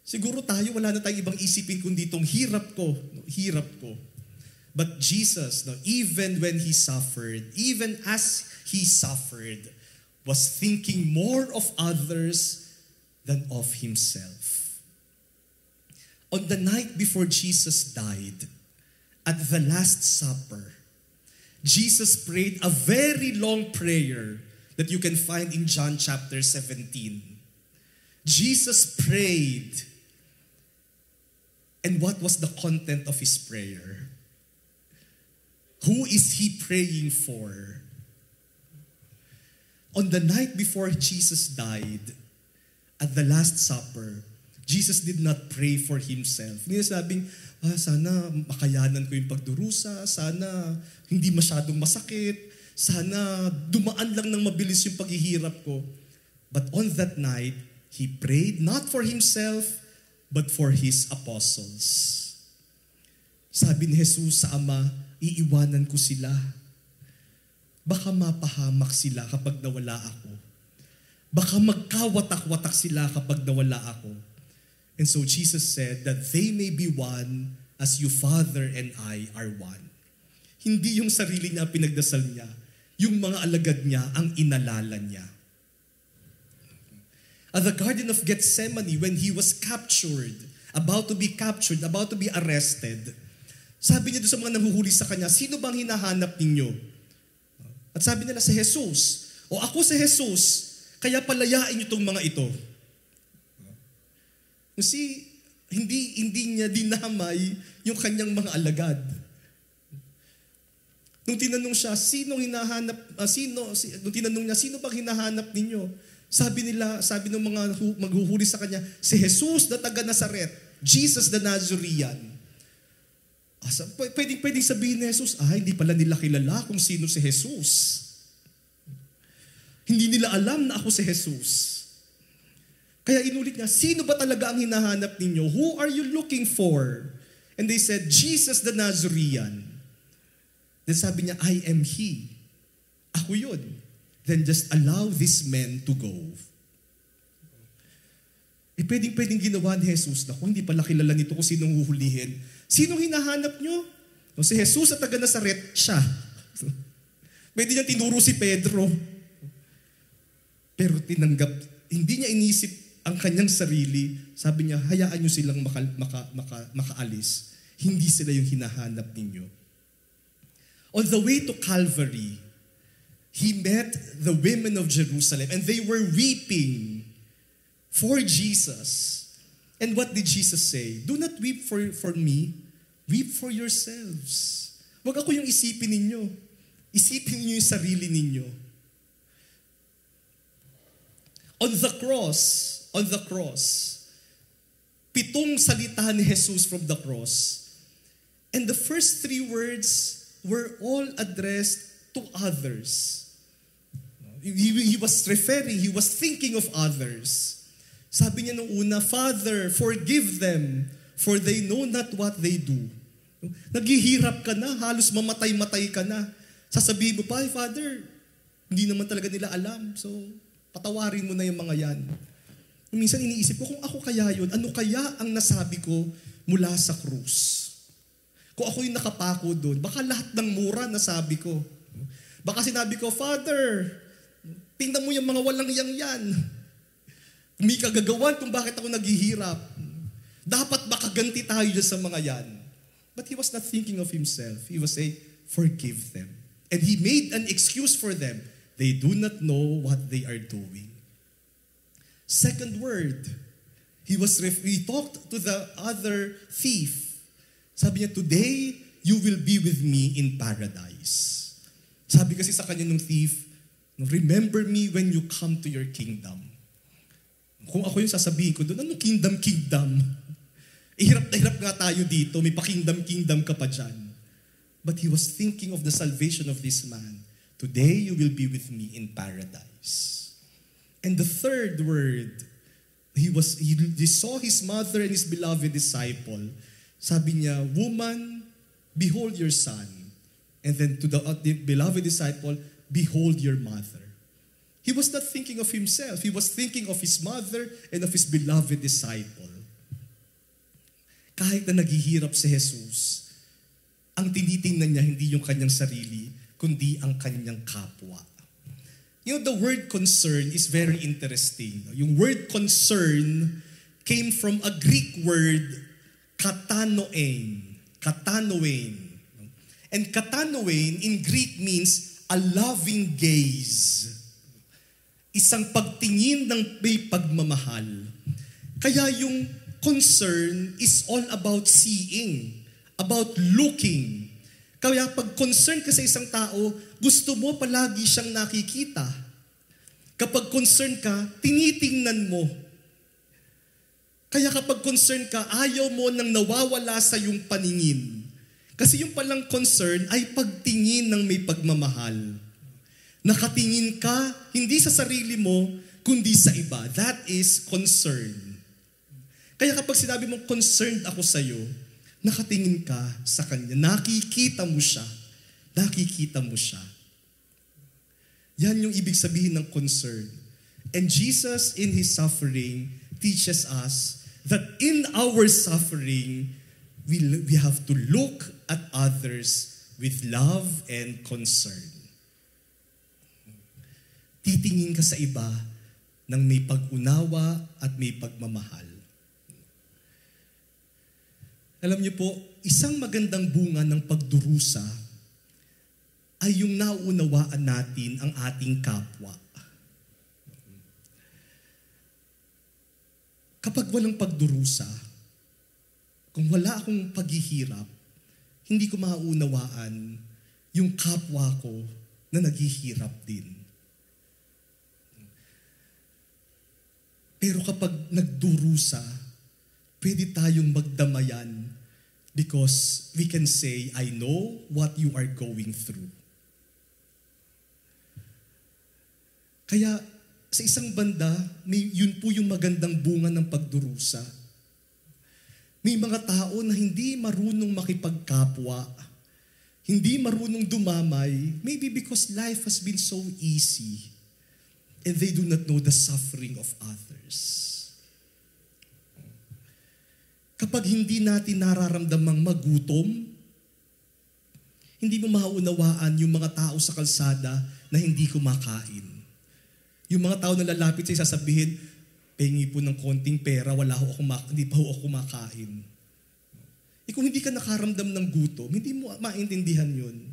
siguro tayo wala na tayong ibang isipin kundi itong hirap ko. But Jesus, even when He suffered, even as He suffered, was thinking more of others than of Himself. On the night before Jesus died, at the Last Supper, Jesus prayed a very long prayer that you can find in John chapter 17. Jesus prayed. And what was the content of His prayer? Who is He praying for? On the night before Jesus died, at the Last Supper, Jesus did not pray for Himself. Hindi na sabing, sana makayanan ko yung pagdurusa, sana hindi masyadong masakit, sana dumaan lang ng mabilis yung paghihirap ko. But on that night, He prayed not for Himself, but for His apostles. Sabi ni Jesus sa Ama, iiwanan ko sila. Baka mapahamak sila kapag nawala ako. Baka magkawatak-watak sila kapag nawala ako. And so Jesus said that they may be one as you, Father, and I are one. Hindi yung sarili niya pinagdasal niya. Yung mga alagad niya ang inalala niya. At the Garden of Gethsemane, when He was captured, about to be arrested, sabi niya doon sa mga nanghuhuli sa Kanya, sino bang hinahanap ninyo? At sabi nila, si Jesus. O ako si Jesus, kaya palayain niyo itong mga ito. Kasi hindi niya dinamay yung kanyang mga alagad. Nung tinanong siya, nung tinanong niya, sino bang hinahanap ninyo? Sabi ng mga maghuhuli sa kanya, si Jesus na taga Nazaret, Jesus the Nazarene. Pwedeng sabihin ni Jesus, hindi pala nila kilala kung sino si Jesus. Hindi nila alam na ako si Jesus. Kaya inulit niya, sino ba talaga ang hinahanap ninyo? Who are you looking for? And they said, Jesus the Nazarene. Then sabi niya, I am He. Ako yun. Then just allow these men to go. Pwedeng ginawa ni Jesus na kung hindi pala kilala nito kung sinong huhulihin. Sinong hinahanap nyo? Si Jesus sa taga Nazaret, siya. Pwede niya tinuro si Pedro. Pero hindi niya inisip ang kanyang sarili. Sabi niya, hayaan nyo silang makaalis. Hindi sila yung hinahanap ninyo. On the way to Calvary, He met the women of Jerusalem and they were weeping for Jesus. And what did Jesus say? Do not weep for me, weep for yourselves. Wag ako yung isipin ninyo. Isipin niyo yung sarili ninyo. On the cross, 7 salita ni Jesus from the cross. And the first 3 words were all addressed to others. He was referring, he was thinking of others. Sabi niya nung una, Father, forgive them, for they know not what they do. Naghihirap ka na, halos mamatay-matay ka na. Sasabihin mo pa, Father, hindi naman talaga nila alam. So, patawarin mo na yung mga yan. Minsan iniisip ko, kung ako kaya yun, ano kaya ang nasabi ko mula sa krus? Kung ako yung nakapako doon, baka lahat ng mura nasabi ko. Baka sinabi ko, Father, tingnan mo yung mga walang yan. May kagagawan kung bakit ako naghihirap. Dapat makaganti tayo dyan sa mga yan. But he was not thinking of himself. He was saying, forgive them. And he made an excuse for them. They do not know what they are doing. Second word, he talked to the other thief. Sabi niya, today, you will be with me in paradise. Sabi kasi sa kanya nung thief, remember me when you come to your kingdom. Kung ako yung sasabihin ko doon, anong kingdom? Hirap na hirap nga tayo dito, may pa-kingdom ka pa dyan. But he was thinking of the salvation of this man. Today, you will be with me in paradise. And the third word, he saw his mother and his beloved disciple. Sabi niya, woman, behold your son. And then to the beloved disciple, behold your mother. He was not thinking of himself. He was thinking of his mother and of his beloved disciple. Kahit na naghihirap si Jesus, ang tinitingnan niya hindi yung kanyang sarili, kundi ang kanyang kapwa. You know, the word concern is very interesting. Yung word concern came from a Greek word, katanoen. And katanoen in Greek means a loving gaze. Isang pagtingin ng may pagmamahal. Kaya yung concern is all about seeing, about looking. Kaya pag concern ka sa isang tao, gusto mo palagi siyang nakikita. Kapag concern ka, tinitingnan mo. Kaya kapag concern ka, ayaw mo nang nawawala sa iyong paningin. Kasi yung palang concern ay pagtingin ng may pagmamahal. Nakatingin ka, hindi sa sarili mo, kundi sa iba. That is concern. Kaya kapag sinabi mong concerned ako sa iyo, nakatingin ka sa kanya. Nakikita mo siya. Yan yung ibig sabihin ng concern. And Jesus in His suffering teaches us that in our suffering, we have to look at others with love and concern. Titingin ka sa iba ng may pag-unawa at may pagmamahal. Alam niyo po, isang magandang bunga ng pagdurusa ay yung nauunawaan natin ang ating kapwa. Kapag walang pagdurusa, kung wala akong paghihirap, hindi ko mauunawaan yung kapwa ko na naghihirap din. Pero kapag nagdurusa, pwede tayong magdamayan because we can say, I know what you are going through. Kaya sa isang banda, yun po yung magandang bunga ng pagdurusa. May mga tao na hindi marunong makipagkapwa, hindi marunong dumamay, maybe because life has been so easy and they do not know the suffering of others. Kapag hindi natin nararamdamang magutom, hindi mo maunawaan yung mga tao sa kalsada na hindi kumakain. Yung mga tao na lalapit sa'yo sasabihin, pengi po ng konting pera, hindi pa ako kumakain. Kung hindi ka nakaramdam ng gutom, hindi mo maintindihan yun.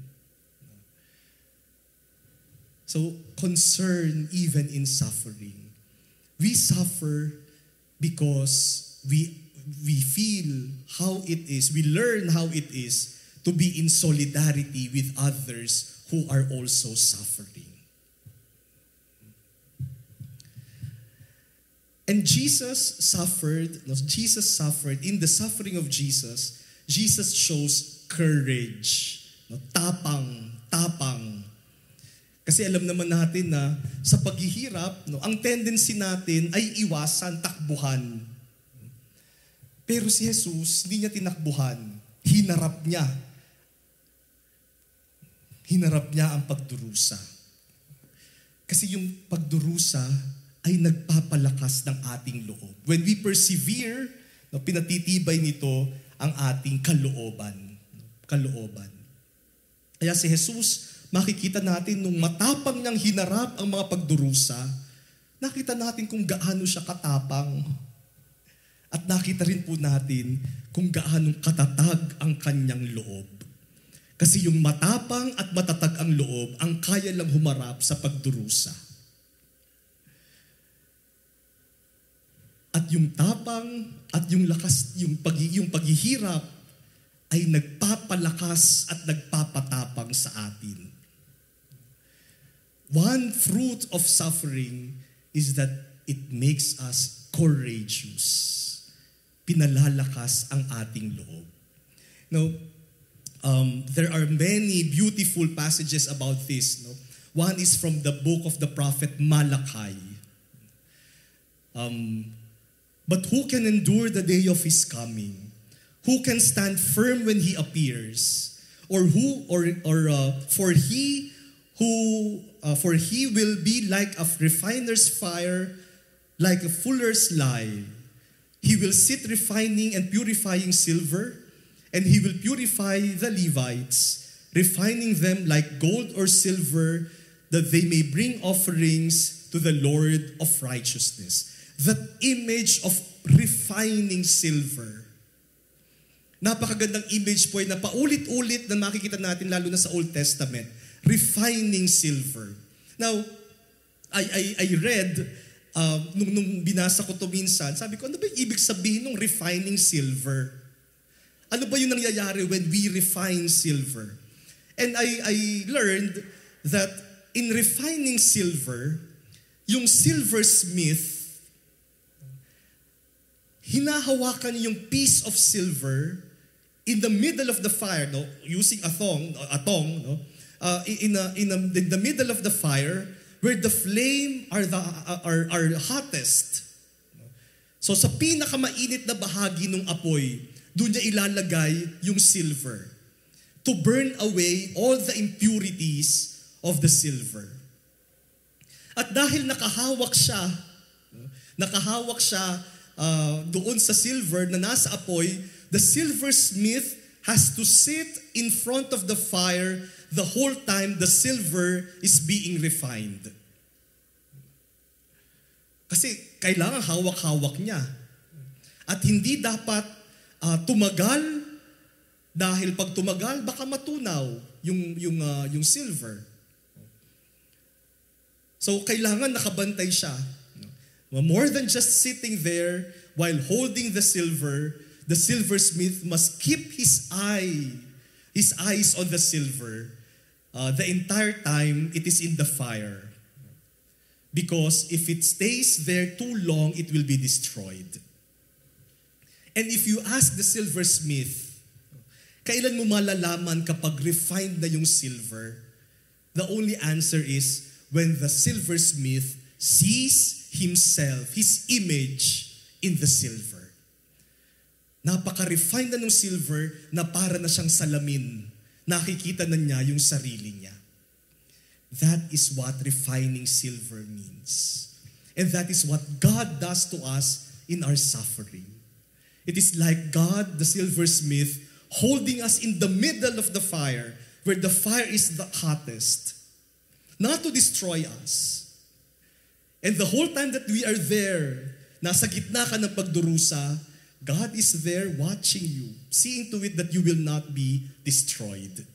So, concern even in suffering. We suffer because we feel how it is, we learn how it is to be in solidarity with others who are also suffering. And Jesus suffered. In the suffering of Jesus, Jesus shows courage No? Tapang, tapang. Kasi alam naman natin na sa paghihirap, no, ang tendency natin ay iwasan, takbuhan. Pero si Jesus, hindi niya tinakbuhan. Hinarap niya. Hinarap niya ang pagdurusa. Kasi yung pagdurusa ay nagpapalakas ng ating loob. When we persevere, no, pinatitibay nito ang ating kalooban. Kalooban. Kaya si Jesus, makikita natin nung matapang niyang hinarap ang mga pagdurusa, nakita natin kung gaano siya katapang. At nakita rin po natin kung gaano katatag ang kanyang loob. Kasi yung matapang at matatag ang loob, ang kaya lang humarap sa pagdurusa. At yung tapang at yung lakas, yung paghihirap ay nagpapalakas at nagpapatapang sa atin. One fruit of suffering is that it makes us courageous. Pinalalakas ang ating loob. Now, there are many beautiful passages about this. No? One is from the book of the prophet Malachi. But who can endure the day of his coming? Who can stand firm when he appears? For he will be like a refiner's fire, like a fuller's lye. He will sit refining and purifying silver, and he will purify the Levites, refining them like gold or silver, that they may bring offerings to the Lord of righteousness. That image of refining silver. Napakagandang image po na paulit-ulit na makikita natin lalo na sa Old Testament. Refining silver. Now, I read, nung binasa ko to minsan, sabi ko, ano ba yung ibig sabihin ng refining silver? Ano ba yung nangyayari when we refine silver? And I learned that in refining silver, yung silversmith, hinahawakan yung piece of silver in the middle of the fire, no, using a tong, no, in the middle of the fire, where the flame are hottest. So sa pinakamainit na bahagi ng apoy, doon niya ilalagay yung silver to burn away all the impurities of the silver. At dahil nakahawak siya doon sa silver na nasa apoy, the silversmith has to sit in front of the fire the whole time the silver is being refined. Kasi kailangan hawak-hawak niya. At hindi dapat tumagal, dahil pag tumagal baka matunaw yung silver. So kailangan nakabantay siya. More than just sitting there while holding the silversmith must keep his eyes on the silver the entire time it is in the fire. Because if it stays there too long, it will be destroyed. And if you ask the silversmith, kailan mo malalaman kapag refined na yung silver? The only answer is when the silversmith sees himself, his image in the silver. Napaka-refined na ng silver na para na siyang salamin. Nakikita na niya yung sarili niya. That is what refining silver means. And that is what God does to us in our suffering. It is like God, the silversmith, holding us in the middle of the fire, where the fire is the hottest, not to destroy us. And the whole time that we are there, nasa gitna ka ng pagdurusa, God is there watching you, seeing to it that you will not be destroyed.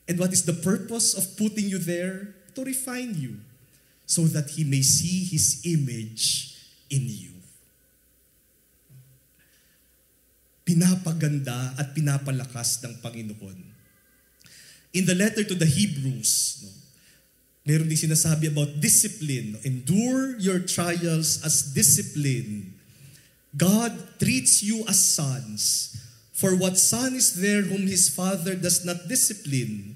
And what is the purpose of putting you there? To refine you, so that He may see His image in you. Pinapaganda at pinapalakas ng Panginoon. In the letter to the Hebrews, meron din sinasabi about discipline. Endure your trials as discipline. God treats you as sons. For what son is there whom his father does not discipline?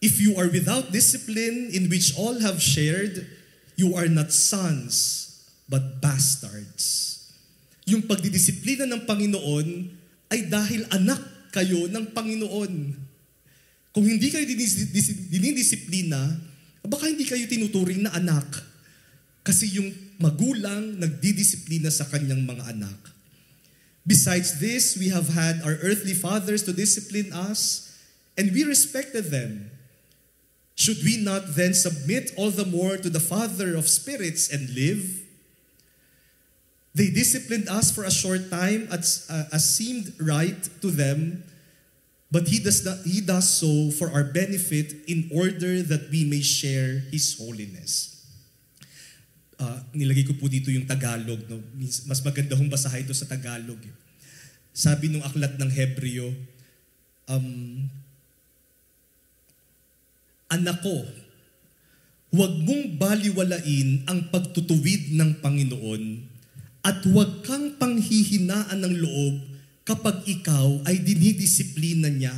If you are without discipline in which all have shared, you are not sons, but bastards. Yung pagdidisiplina ng Panginoon ay dahil anak kayo ng Panginoon. Kung hindi kayo dinidisiplina, baka hindi kayo tinuturing na anak. Kasi yung magulang nagdidisiplina sa kanyang mga anak. Besides this, we have had our earthly fathers to discipline us, and we respected them. Should we not then submit all the more to the Father of spirits and live? They disciplined us for a short time as seemed right to them, but He does so for our benefit in order that we may share His holiness. Nilagay ko po dito yung Tagalog. No? Mas maganda hong basahin ito sa Tagalog. Sabi nung aklat ng Hebreo, anak ko, huwag mong baliwalain ang pagtutuwid ng Panginoon at huwag kang panghihinaan ng loob kapag ikaw ay dinidisiplina niya.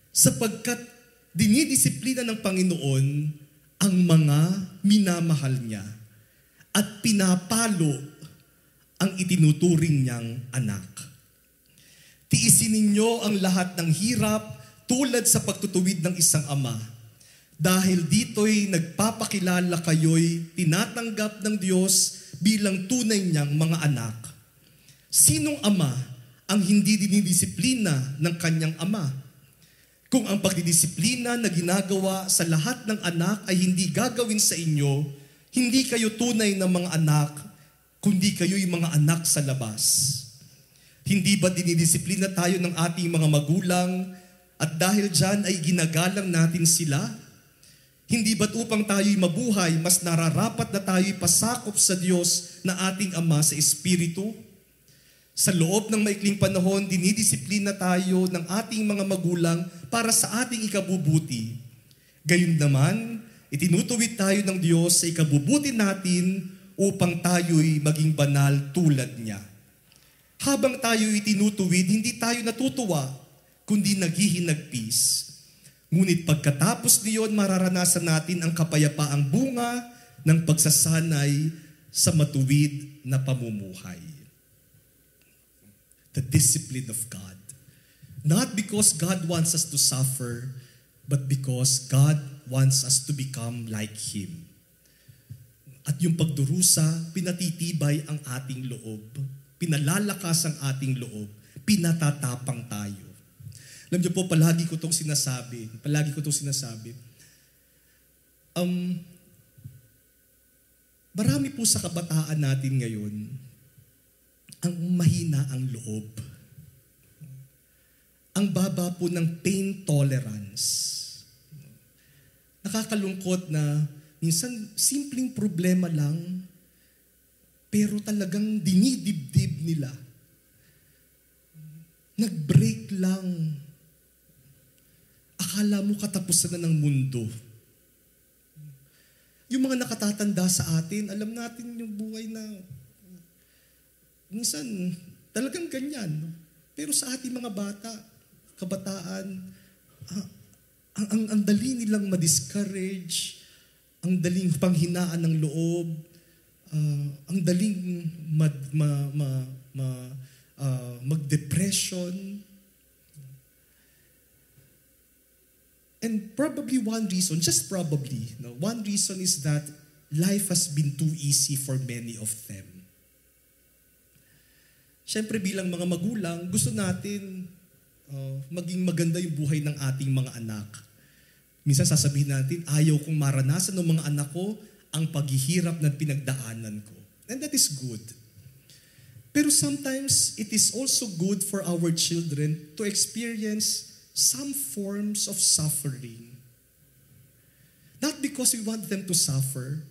Sapagkat dinidisiplina ng Panginoon ang mga minamahal niya at pinapalo ang itinuturing niyang anak. Tiisin ninyo ang lahat ng hirap tulad sa pagtutuwid ng isang ama. Dahil dito'y nagpapakilala kayo'y tinatanggap ng Diyos bilang tunay niyang mga anak. Sinong ama ang hindi dinidisiplina ng kanyang ama? Kung ang pagdidisiplina na ginagawa sa lahat ng anak ay hindi gagawin sa inyo, hindi kayo tunay na mga anak, kundi kayo'y mga anak sa labas. Hindi ba dinidisiplina tayo ng ating mga magulang at dahil dyan ay ginagalang natin sila? Hindi ba't upang tayo'y mabuhay, mas nararapat na tayo'y pasakop sa Diyos na ating Ama sa Espiritu? Sa loob ng maikling panahon, dinidisiplina tayo ng ating mga magulang para sa ating ikabubuti. Gayon naman, itinutuwid tayo ng Diyos sa ikabubuti natin upang tayo'y maging banal tulad niya. Habang tayo'y tinutuwid, hindi tayo natutuwa, kundi naghihinagpis. Ngunit pagkatapos niyon, mararanasan natin ang kapayapaang bunga ng pagsasanay sa matuwid na pamumuhay. The discipline of God. Not because God wants us to suffer, but because God wants us to become like Him. At yung pagdurusa, pinatitibay ang ating loob. Pinalalakas ang ating loob. Pinatatapang tayo. Alam niyo po, palagi ko itong sinasabi. Marami po sa kabataan natin ngayon, ang mahina ang loob. Ang baba po ng pain tolerance. Nakakalungkot na minsan simpleng problema lang, pero talagang dinidibdib nila. Nag-break lang. Akala mo katapusan na ng mundo. Yung mga nakatatanda sa atin, alam natin yung buhay na minsan talagang ganyan. Pero sa ating mga kabataan, ang dali nilang ma-discourage, ang daling panghinaan ng loob, ang daling mag-depression. And probably one reason is that life has been too easy for many of them. Siyempre bilang mga magulang, gusto natin maging maganda yung buhay ng ating mga anak. Minsan sasabihin natin, ayaw kong maranasan ng mga anak ko ang paghihirap na pinagdaanan ko. And that is good. Pero sometimes, it is also good for our children to experience some forms of suffering. Not because we want them to suffer,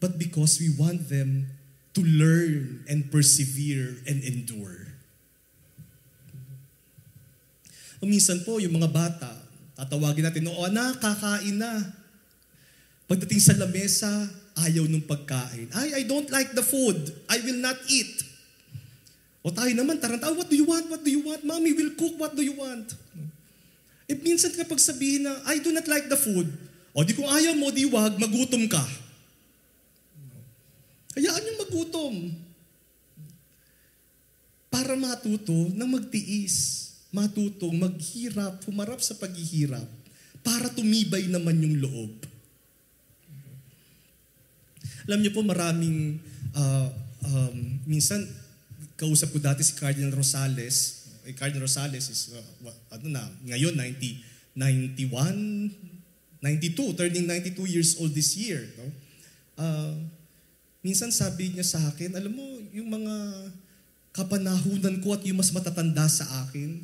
but because we want them to learn and persevere and endure. Minsan po, yung mga bata, tatawagin natin, o anak, kakain na. Pagdating sa lamesa, ayaw ng pagkain. I don't like the food. I will not eat. O tayo naman, taranta, what do you want? What do you want? Mommy will cook, what do you want? Eh minsan kapag sabihin na, I do not like the food, o di kung ayaw mo, di wag, magutom ka. Hayaan yung magutom. Para matuto na magtiis, matutong maghirap, humarap sa paghihirap, para tumibay naman yung loob. Alam niyo po, maraming, minsan, kausap ko dati si Cardinal Rosales. Cardinal Rosales is, ngayon 91, 92, turning 92 years old this year. No? Minsan sabi niya sa akin, alam mo, yung mga kapanahunan ko at yung mas matatanda sa akin,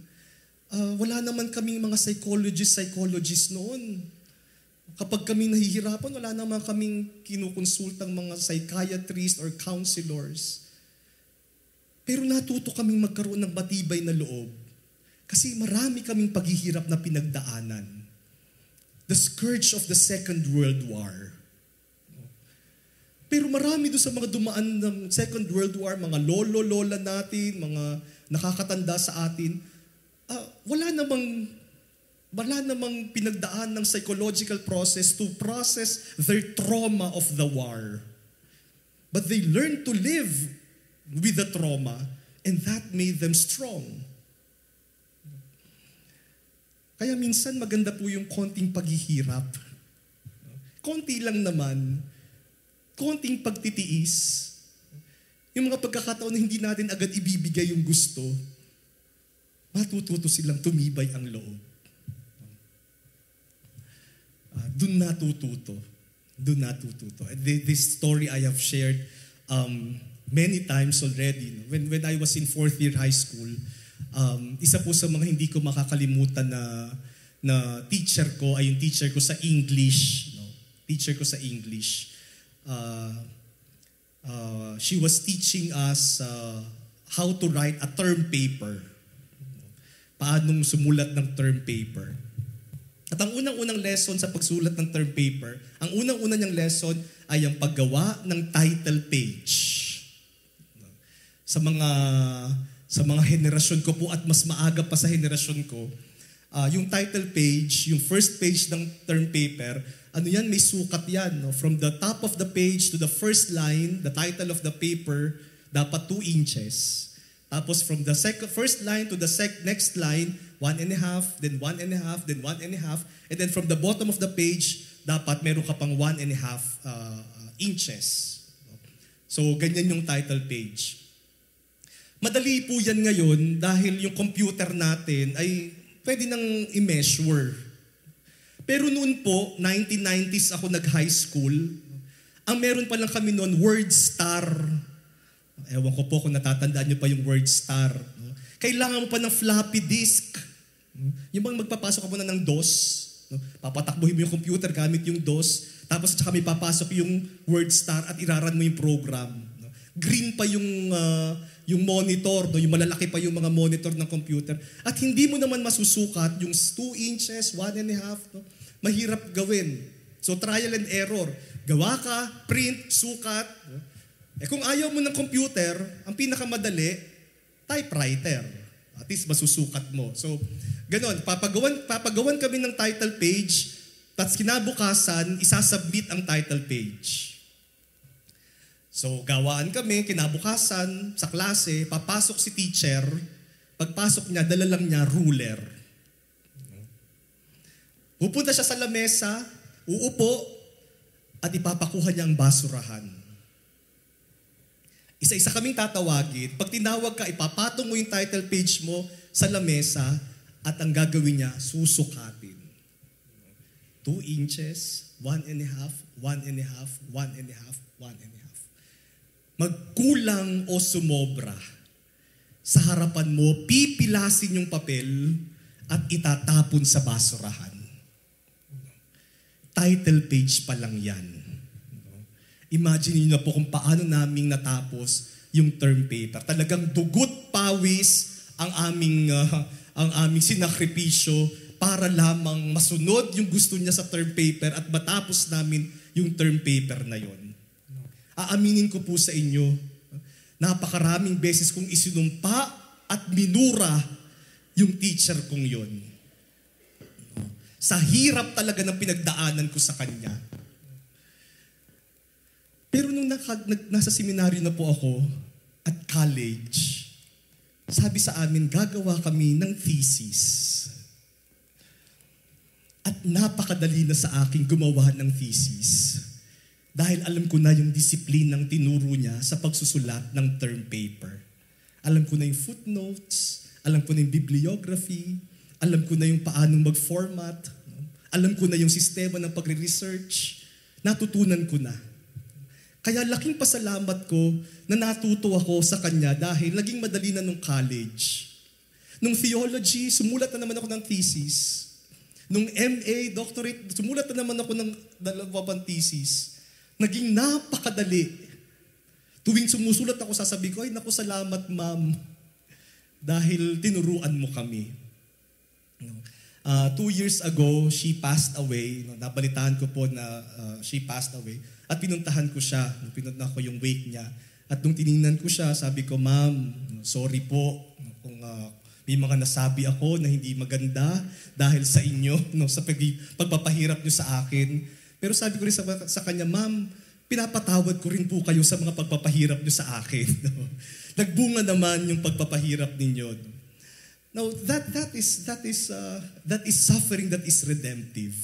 wala naman kaming mga psychologist noon. Kapag kami nahihirapan, wala naman kaming kinukonsultang mga psychiatrist or counselors. Pero natuto kaming magkaroon ng matibay na loob kasi marami kaming paghihirap na pinagdaanan. The scourge of the Second World War. Pero marami doon sa mga dumaan ng Second World War, mga lolo-lola natin, mga nakakatanda sa atin, wala namang pinagdaan ng psychological process to process their trauma of the war. But they learned to live with the trauma, and that made them strong. Kaya minsan maganda po yung konting paghihirap. Konti lang naman, konting pagtitiis, yung mga pagkakataon na hindi natin agad ibibigay yung gusto, matututo silang tumibay ang loob. Doon natututo. This story I have shared many times already. When I was in 4th year high school, isa po sa mga hindi ko makakalimutan na teacher ko ay yung teacher ko sa English. No? Teacher ko sa English. She was teaching us how to write a term paper. Paanong sumulat ng term paper. At ang unang-unang lesson sa pagsulat ng term paper, ang unang-unang niyang lesson ay ang paggawa ng title page. Sa mga henerasyon ko po at mas maaga pa sa henerasyon ko, yung title page, yung first page ng term paper, may sukat yan. No? From the top of the page to the first line, the title of the paper, dapat 2 inches. Tapos from the first line to the next line, 1.5, then 1.5, then 1.5, and then from the bottom of the page, dapat meron ka pang 1.5 inches. So, ganyan yung title page. Madali po yan ngayon dahil yung computer natin ay pwede nang i-measure. Pero noon po, 1990s ako nag-high school, ang meron pa lang kami noon, WordStar. Ewan ko po kung natatandaan nyo pa yung WordStar. Kailangan mo pa ng floppy disk. Yung bang magpapasok ka muna ng DOS, papatakbuhin mo yung computer gamit yung DOS, tapos at saka may papasok yung WordStar at iraran mo yung program. Green pa yung monitor, yung malalaki pa yung mga monitor ng computer. At hindi mo naman masusukat yung 2 inches, 1.5. Mahirap gawin. So trial and error. Gawa ka, print, sukat. Kung ayaw mo ng computer, ang pinakamadali, typewriter. At least masusukat mo. So, ganon. Papagawan kami ng title page, tapos kinabukasan, isasubmit ang title page. So, gawaan kami, kinabukasan, sa klase, papasok si teacher, pagpasok niya, dala lang niya ruler. Pupunta siya sa lamesa, uupo, at ipapakuha niya ang basurahan. Isa-isa kaming tatawagin. Pag tinawag ka, ipapatong mo yung title page mo sa lamesa at ang gagawin niya, susukatin. 2 inches, 1.5, 1.5, 1.5, 1.5. Magkulang o sumobra. Sa harapan mo, pipilasin yung papel at itatapon sa basurahan. Title page pa lang yan. Imagine niyo na po kung paano naming natapos yung term paper. Talagang dugot pawis ang aming sinakripisyo para lamang masunod yung gusto niya sa term paper at matapos namin yung term paper na yon. Aaminin ko po sa inyo Napakaraming beses kong isinumpa at minura yung teacher kong yon. Sa hirap talaga ng pinagdaanan ko sa kanya. Pero nung nasa seminaryo na po ako at college, sabi sa amin, gagawa kami ng thesis. At napakadali na sa akin gumawa ng thesis. Dahil alam ko na yung disiplinang tinuro niya sa pagsusulat ng term paper. Alam ko na yung footnotes, alam ko na yung bibliography, alam ko na yung paanong mag-format, alam ko na yung sistema ng pagre-research, natutunan ko na. Kaya laking pasalamat ko na natuto ako sa kanya dahil naging madali na nung college. Nung theology, sumulat na naman ako ng thesis. Nung MA, doctorate, sumulat na naman ako ng dalawang thesis. Naging napakadali. Tuwing sumusulat ako, sasabi ko, ay naku, salamat ma'am. Dahil tinuruan mo kami. 2 years ago, she passed away. Nabalitaan ko po na she passed away. At pinuntahan ko siya. Pinuntahan ko yung wake niya. At nung tiningnan ko siya, sabi ko, ma'am, sorry po kung may mga nasabi ako na hindi maganda dahil sa inyo, sa pagpapahirap niyo sa akin. Pero sabi ko rin sa kanya, ma'am, pinapatawad ko rin po kayo sa mga pagpapahirap niyo sa akin. Nagbunga naman yung pagpapahirap ninyo. Now, that is suffering that is redemptive.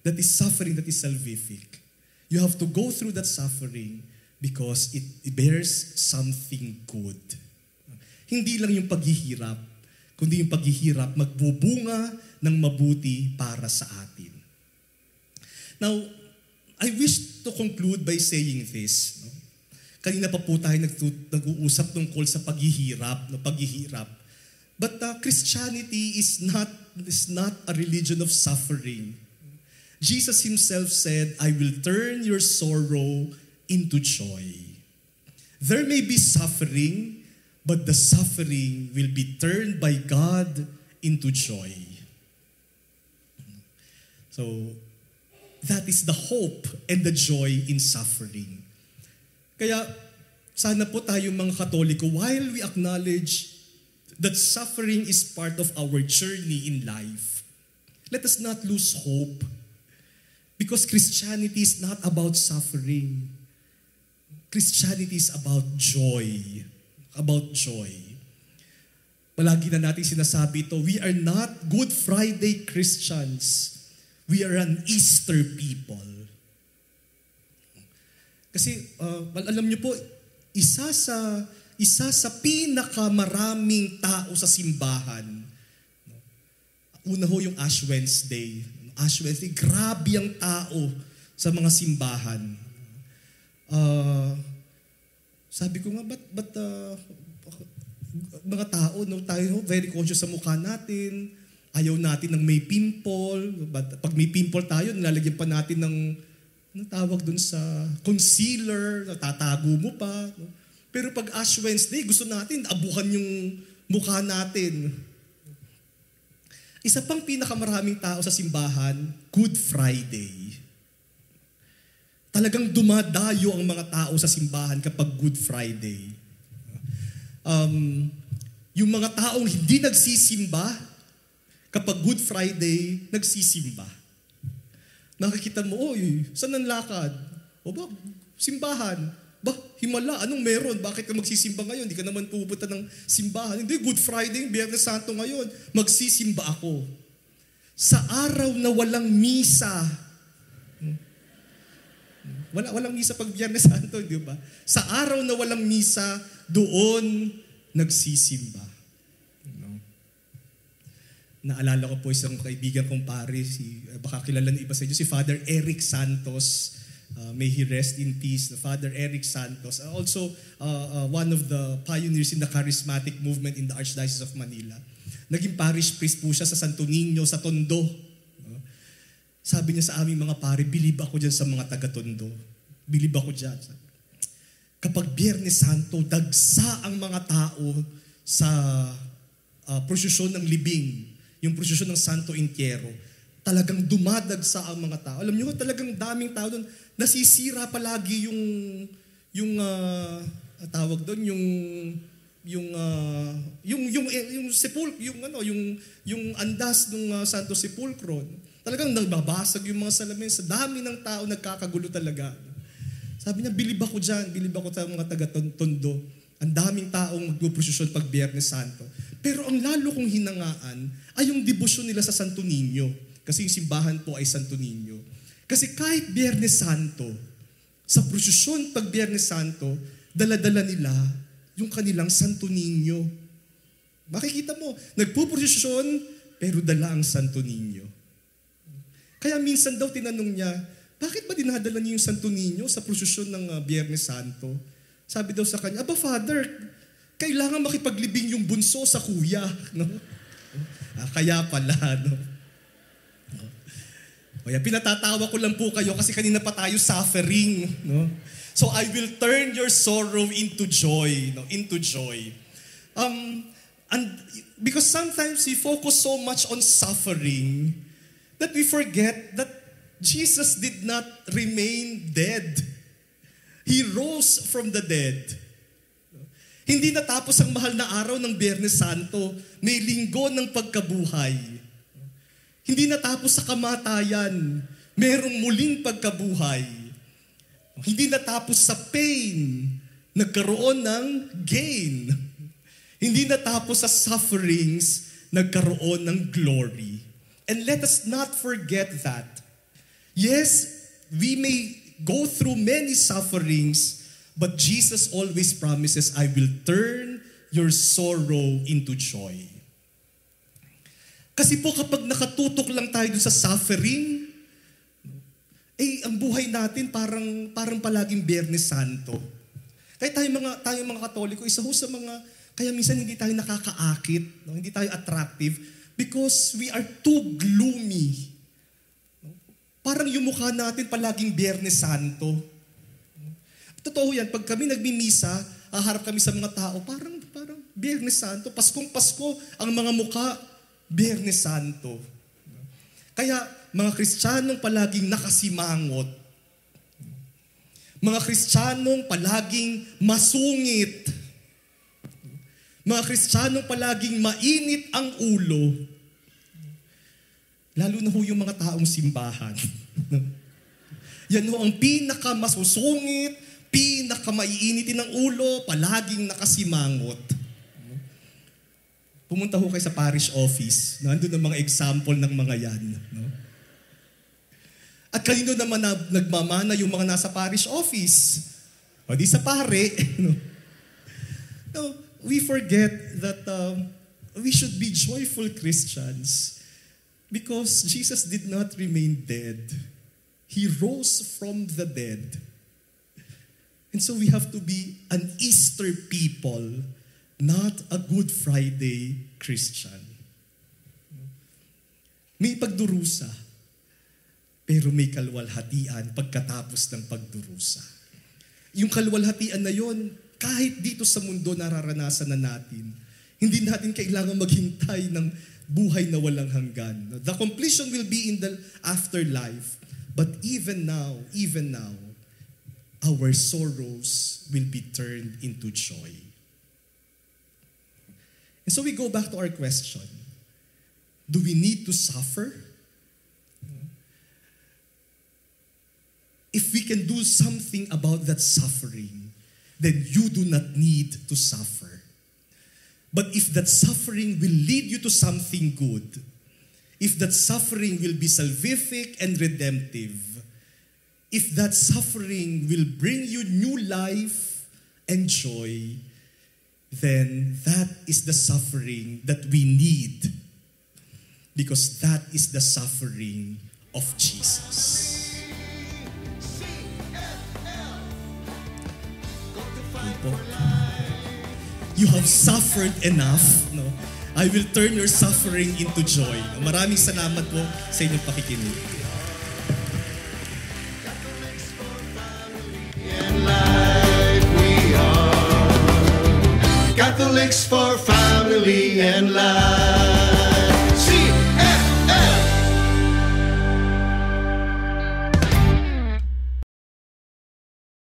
That is suffering that is salvific. You have to go through that suffering because it bears something good. Hindi lang yung paghihirap, kundi yung paghihirap magbubunga ng mabuti para sa atin. Now, I wish to conclude by saying this. Kanina pa po tayo nag-uusap tungkol sa paghihirap. But Christianity is not a religion of suffering. Jesus himself said, I will turn your sorrow into joy. There may be suffering, but the suffering will be turned by God into joy. So, that is the hope and the joy in suffering. Kaya, sana po tayo mga Katoliko, while we acknowledge that suffering is part of our journey in life, let us not lose hope. Because Christianity is not about suffering. Christianity is about joy. About joy. Palagi na natin sinasabi ito, we are not Good Friday Christians. We are an Easter people. Kasi, alam niyo po, isa sa pinakamaraming tao sa simbahan, una ho yung Ash Wednesday. Ash Wednesday, grabe ang tao sa mga simbahan. Sabi ko nga, ba't mga tao, tayo very conscious sa mukha natin, ayaw natin ng may pimple. Pag may pimple tayo, nilalagyan pa natin ng tawag dun sa concealer, natatago mo pa. Pero pag Ash Wednesday, gusto natin abuhan yung mukha natin. Isa pang pinakamaraming tao sa simbahan, Good Friday. Talagang dumadayo ang mga tao sa simbahan kapag Good Friday. Yung mga taong hindi nagsisimba, kapag Good Friday, nagsisimba. Nakikita mo, oy, saan ang lakad? O ba, simbahan. Ba, himala, anong meron? Bakit ka magsisimba ngayon? Hindi ka naman pupunta ng simbahan. Hindi, Good Friday, Biyernes Santo ngayon. Magsisimba ako. Sa araw na walang misa. Walang misa pag Biyernes Santo, di ba? Sa araw na walang misa, doon nagsisimba. Naalala ko po isang kaibigan kong pare, baka kilala ng iba sa inyo, si Father Eric Santos. May he rest in peace. Father Eric Santos. Also, one of the pioneers in the charismatic movement in the Archdiocese of Manila. Naging parish priest po siya sa Santo Niño, sa Tondo. Sabi niya sa aming mga pare, believe ako dyan sa mga taga-Tondo. Believe ako dyan. Kapag Biyernes Santo, dagsa ang mga tao sa prosesyon ng libing. Yung prosesyon ng Santo Entierro, talagang dumadagsa ang mga tao. Alam niyo, talagang daming tao doon. Nasisira palagi tawag doon yung andas ng Santo Sepulcro. Talagang nagbabasag yung mga salamin sa dami ng tao, nagkakagulo talaga. Sabi niya, bilib ako sa mga taga-Tondo. Ang daming taong magpuprosesyon pag Biyernes Santo. Pero ang lalo kong hinangaan ay yung debosyon nila sa Santo Niño. Kasi yung simbahan po ay Santo Niño. Kasi kahit Biyernes Santo, sa prosesyon pag Biyernes Santo, dala-dala nila yung kanilang Santo Niño. Makikita mo, nagpuprosesyon, pero dala ang Santo Niño. Kaya minsan daw tinanong niya, bakit ba dinadala niyo yung Santo Niño sa prosesyon ng Biyernes Santo? Sabi daw sa kanya, Aba Father, kailangan makipaglibing yung bunso sa kuya. No? Kaya pala, no? Kaya pinatatawa ko lang po kayo kasi kanina pa tayo suffering. No? So I will turn your sorrow into joy. No? Into joy. And because sometimes we focus so much on suffering that we forget that Jesus did not remain dead. He rose from the dead. Hindi natapos ang mahal na araw ng Biyernes Santo. May linggo ng pagkabuhay. Hindi natapos sa kamatayan. Merong muling pagkabuhay. Hindi natapos sa pain. Nagkaroon ng gain. Hindi natapos sa sufferings. Nagkaroon ng glory. And let us not forget that. Yes, we may go through many sufferings, but Jesus always promises, I will turn your sorrow into joy. Kasi po kapag nakatutok lang tayo dun sa suffering, ang buhay natin parang palaging Biyernes Santo. Kaya tayo mga Katoliko, isa ho sa mga, kaya minsan hindi tayo nakakaakit, no? Hindi tayo attractive, because we are too gloomy. Parang yung mukha natin palaging Biyernes Santo. Totoo yan, pag kami nagmimisa, haharap kami sa mga tao, parang Biyernes Santo, Paskong Pasko, ang mga mukha, Biyernes Santo. Kaya mga Kristiyanong palaging nakasimangot, mga Kristiyanong palaging masungit, mga Kristiyanong palaging mainit ang ulo, lalo na ho yung mga taong simbahan. Yan ho ang pinakamasusungit, pinakamaiinitin ng ulo, palaging nakasimangot. Pumunta ho kayo sa parish office. Nandun ang mga example ng mga yan. No? At kanino naman nagmamana yung mga nasa parish office? O di sa pare. No, we forget that we should be joyful Christians because Jesus did not remain dead. He rose from the dead. And so we have to be an Easter people, not a Good Friday Christian. May pagdurusa, pero may kalwalhatian pagkatapos ng pagdurusa. Yung kalwalhatian na yon, kahit dito sa mundo nararanasan na natin, hindi natin kailangan maghintay ng buhay na walang hanggan. The completion will be in the afterlife. But even now, our sorrows will be turned into joy. And so we go back to our question. Do we need to suffer? If we can do something about that suffering, then you do not need to suffer. But if that suffering will lead you to something good, if that suffering will be salvific and redemptive, if that suffering will bring you new life and joy, then that is the suffering that we need. Because that is the suffering of Jesus. People, you have suffered enough, no? I will turn your suffering into joy. Maraming salamat po sa inyong pakikinig. Catholics for family and life.